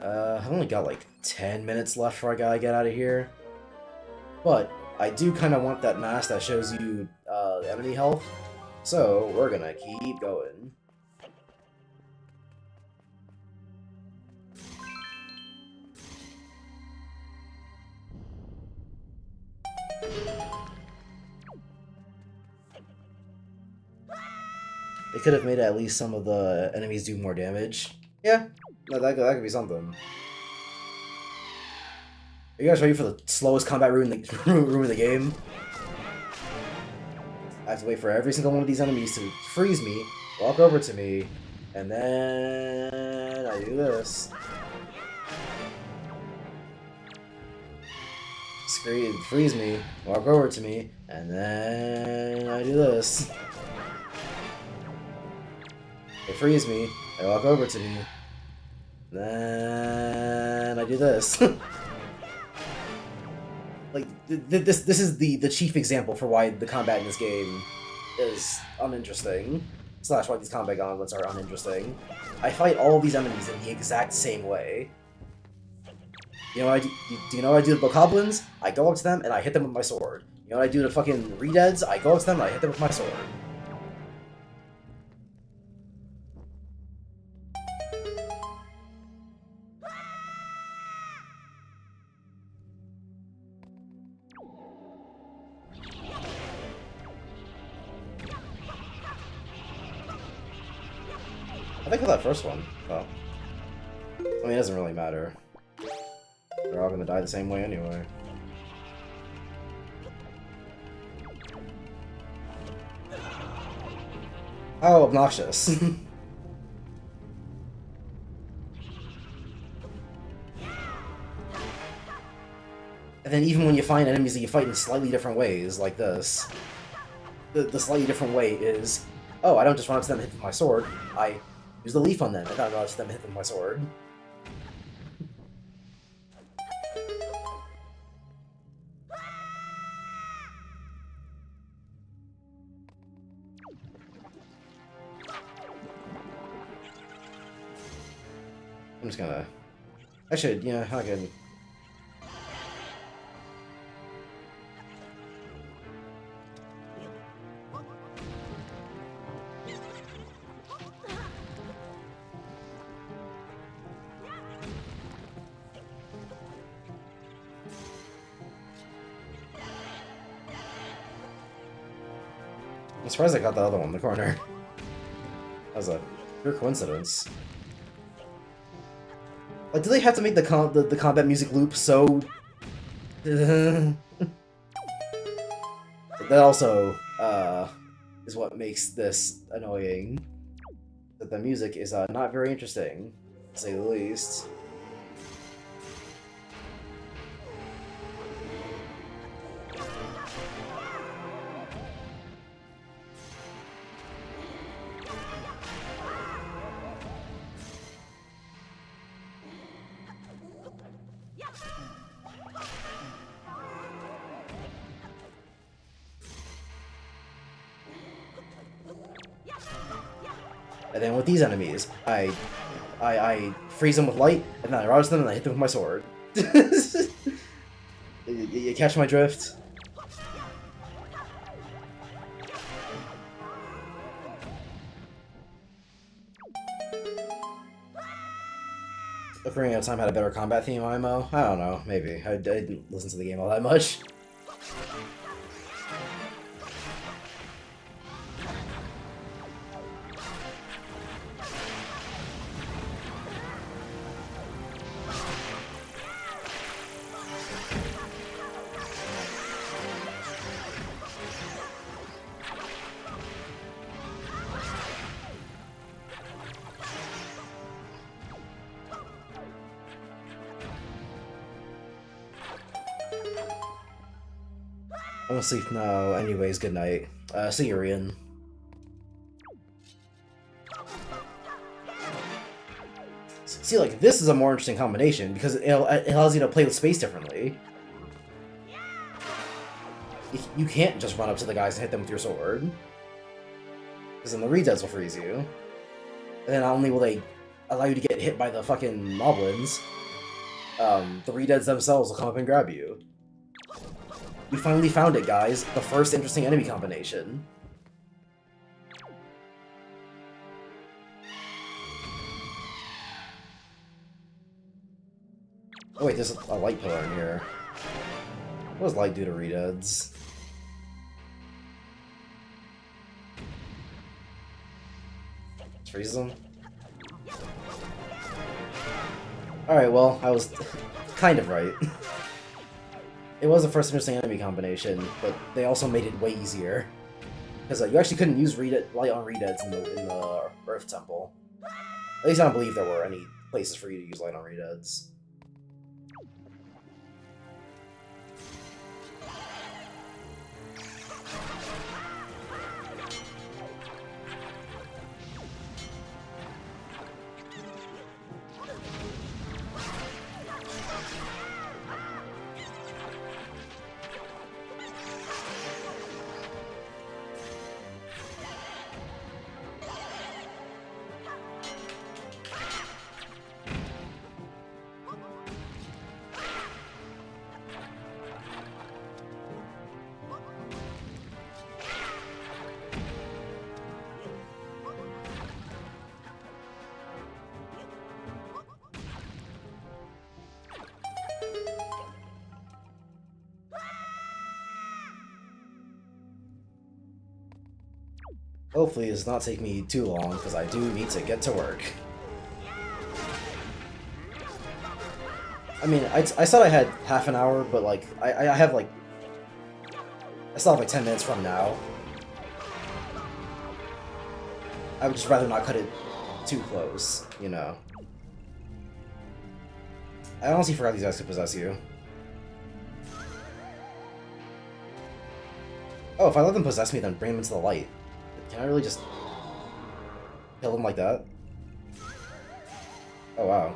I've only got like 10 minutes left before I gotta get out of here. But I do kind of want that mask that shows you enemy health, so we're gonna keep going. They could have made at least some of the enemies do more damage. Yeah, no, that could be something. Are you guys ready for the slowest combat room in the game? I have to wait for every single one of these enemies to freeze me, walk over to me, and then I do this. Freeze me, walk over to me, and then I do this. They freeze me, they walk over to me, then I do this. Like, this is the chief example for why the combat in this game is uninteresting. / why these combat gauntlets are uninteresting. I fight all of these enemies in the exact same way. You know what do you know what I do to the bokoblins? I go up to them and I hit them with my sword. You know what I do to fucking redeads? I go up to them and I hit them with my sword. I think of that first one. Oh. I mean, it doesn't really matter. They're all gonna die the same way anyway. How obnoxious. And then even when you find enemies that you fight in slightly different ways, like this, the slightly different way is, oh, I don't just run up to them and hit with my sword, I use the leaf on them, and I run up to them and hit them with my sword. I'm just gonna... I should, yeah, I can... I'm surprised I got the other one in the corner. That was a pure coincidence. Like, do they have to make the combat music loop so... That also, is what makes this annoying. That the music is, not very interesting, to say the least. And then with these enemies, I I freeze them with light, and then I rouse them and I hit them with my sword. You catch my drift? Ocarina of Time had a better combat theme IMO? I don't know, maybe. I didn't listen to the game all that much. I'm gonna sleep now. Anyways, good night. See you, Rian. See, like, this is a more interesting combination because it allows you to play with space differently. You can't just run up to the guys and hit them with your sword. Because then the Redeads will freeze you. And then not only will they allow you to get hit by the fucking moblins, the Redeads themselves will come up and grab you. We finally found it, guys. The first interesting enemy combination. Oh wait, there's a light pillar in here. What does light do to Redeads? Freeze them? Alright, well, I was kind of right. It was the first interesting enemy combination, but they also made it way easier. Because you actually couldn't use light on Redeads in the Earth Temple. At least I don't believe there were any places for you to use light on Redeads. Hopefully it does not take me too long, because I do need to get to work. I mean, I said I had half an hour, but like, I have like... I still have like 10 minutes from now. I would just rather not cut it too close, you know. I honestly forgot these guys could possess you. Oh, if I let them possess me, then bring them into the light. Can I really just kill them like that? Oh, wow.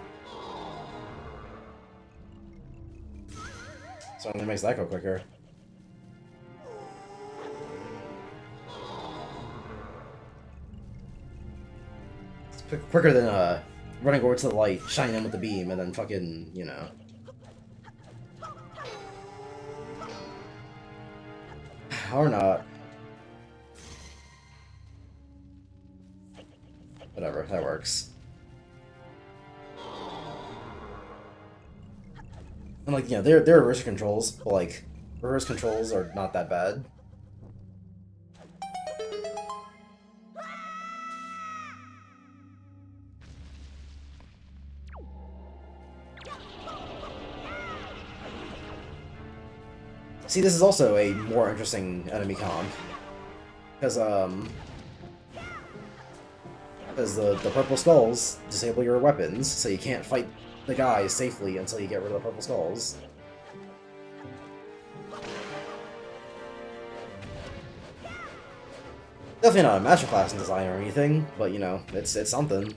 So it makes that go quicker. It's quicker than running over to the light, shining in with the beam, and then fucking, you know. Or not. Whatever, that works. And like, yeah, they're reverse controls, but like, reverse controls are not that bad. See, this is also a more interesting enemy comp. Because, the purple skulls disable your weapons, so you can't fight the guys safely until you get rid of the purple skulls. Definitely not a masterclass in design or anything, but you know, it's something.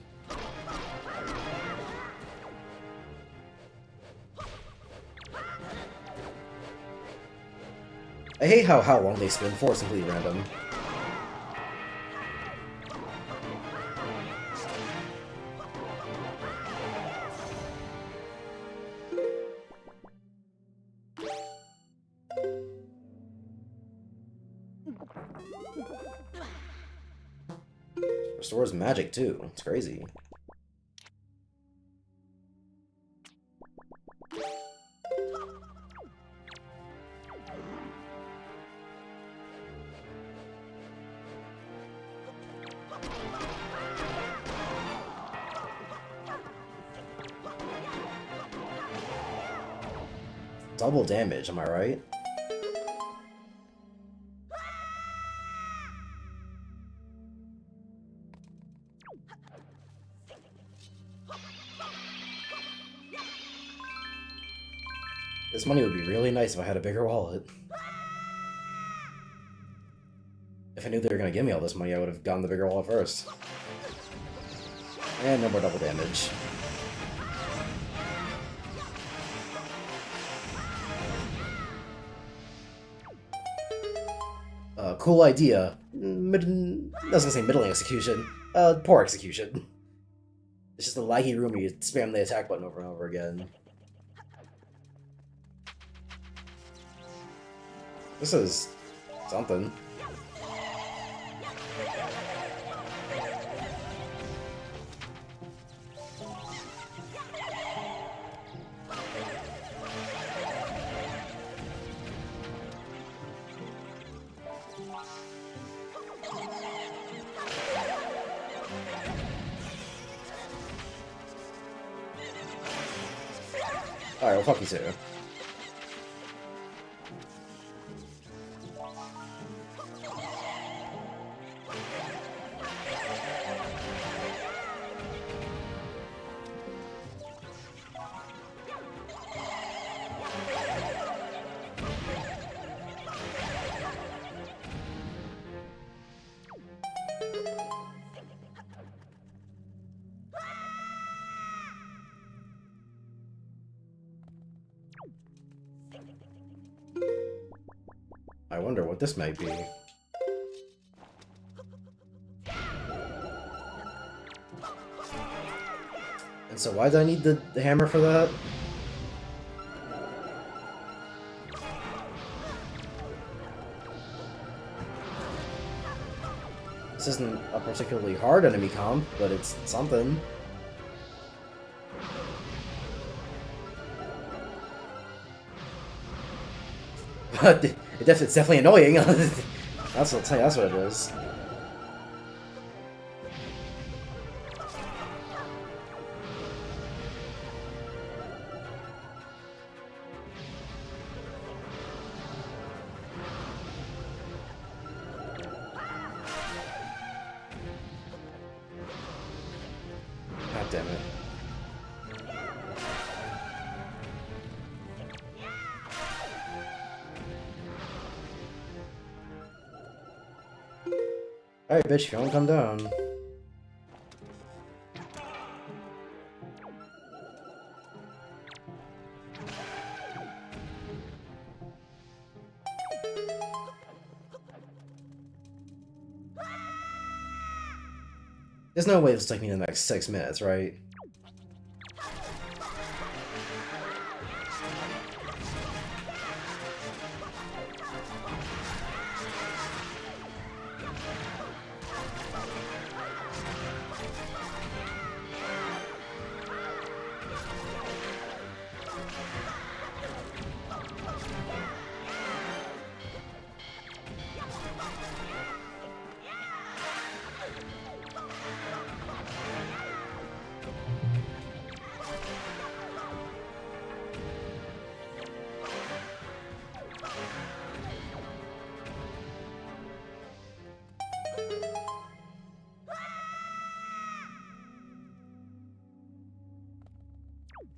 I hate how long they spin for, it's completely random. Restores magic too. It's crazy. Double damage, am I right? This money would be really nice if I had a bigger wallet. If I knew they were gonna give me all this money, I would have gotten the bigger wallet first. And no more double damage. Cool idea. I was gonna say middling execution. Poor execution. It's just a laggy room where you spam the attack button over and over again. This is something. Alright, well, fuck you too. I wonder what this might be. And so why do I need the hammer for that? This isn't a particularly hard enemy comp, but it's something. But it's definitely annoying. That's what it is. God damn it. Alright, bitch, if you wanna come down. There's no way this will take me the next 6 minutes, right?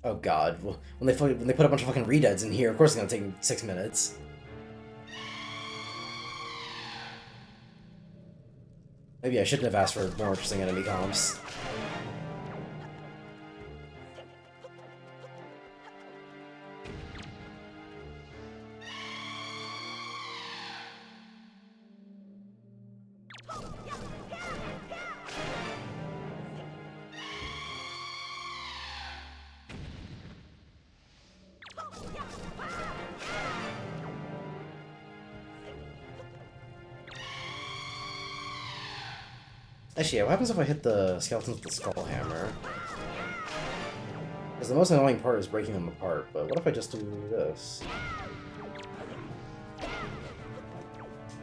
Oh god, well, when they put a bunch of fucking redeads in here, of course it's gonna take me 6 minutes. Maybe I shouldn't have asked for more interesting enemy comps. Actually, yeah, what happens if I hit the skeletons with the skull hammer? Because the most annoying part is breaking them apart, but what if I just do this?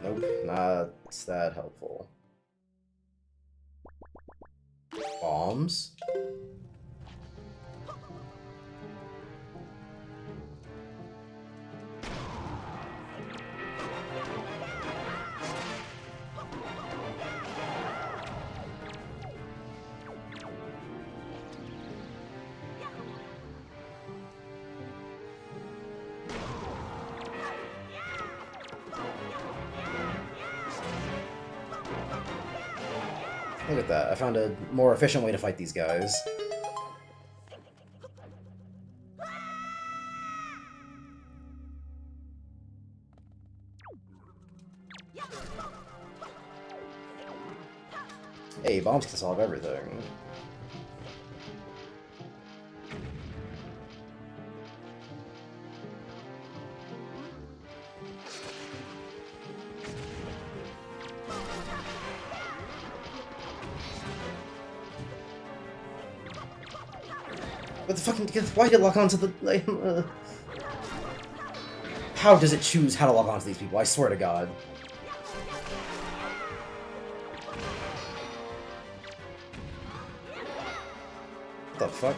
Nope, not that helpful. Bombs? Look at that, I found a more efficient way to fight these guys. Hey, bombs can solve everything. What the fucking... Why did it lock onto the... How does it choose how to lock onto these people? I swear to God. What the fuck?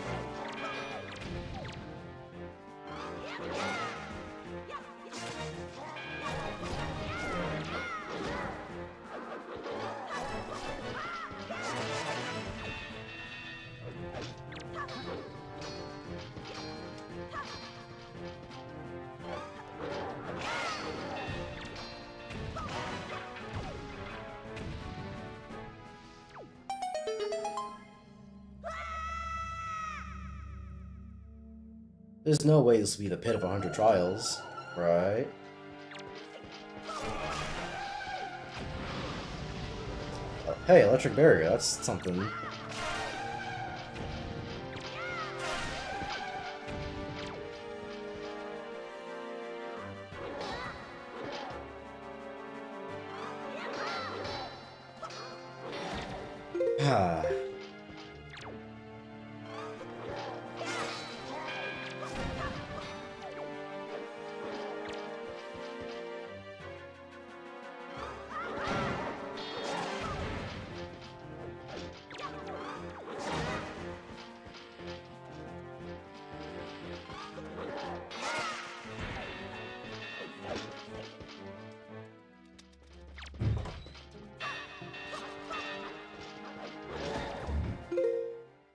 There's no way this will be the pit of 100 trials, right? Hey, electric barrier, that's something. Ah.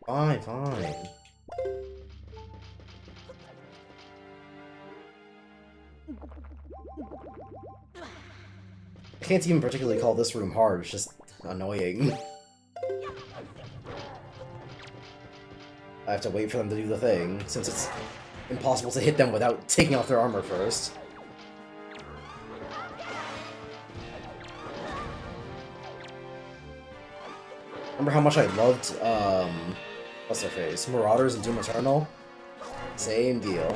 Fine, fine. I can't even particularly call this room hard, it's just annoying. I have to wait for them to do the thing, since it's impossible to hit them without taking off their armor first. Remember how much I loved, what's their face? Marauders and Doom Eternal? Same deal.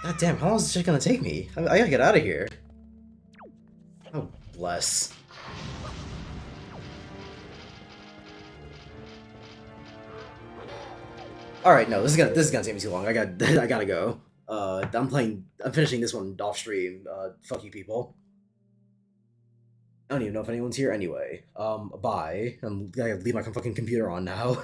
God damn, how long is this shit gonna take me? I gotta get out of here. Oh, bless. Alright, no, this is gonna take me too long. I gotta go. I'm finishing this one off stream. Fuck you people. I don't even know if anyone's here anyway. Bye. I'm gonna leave my fucking computer on now.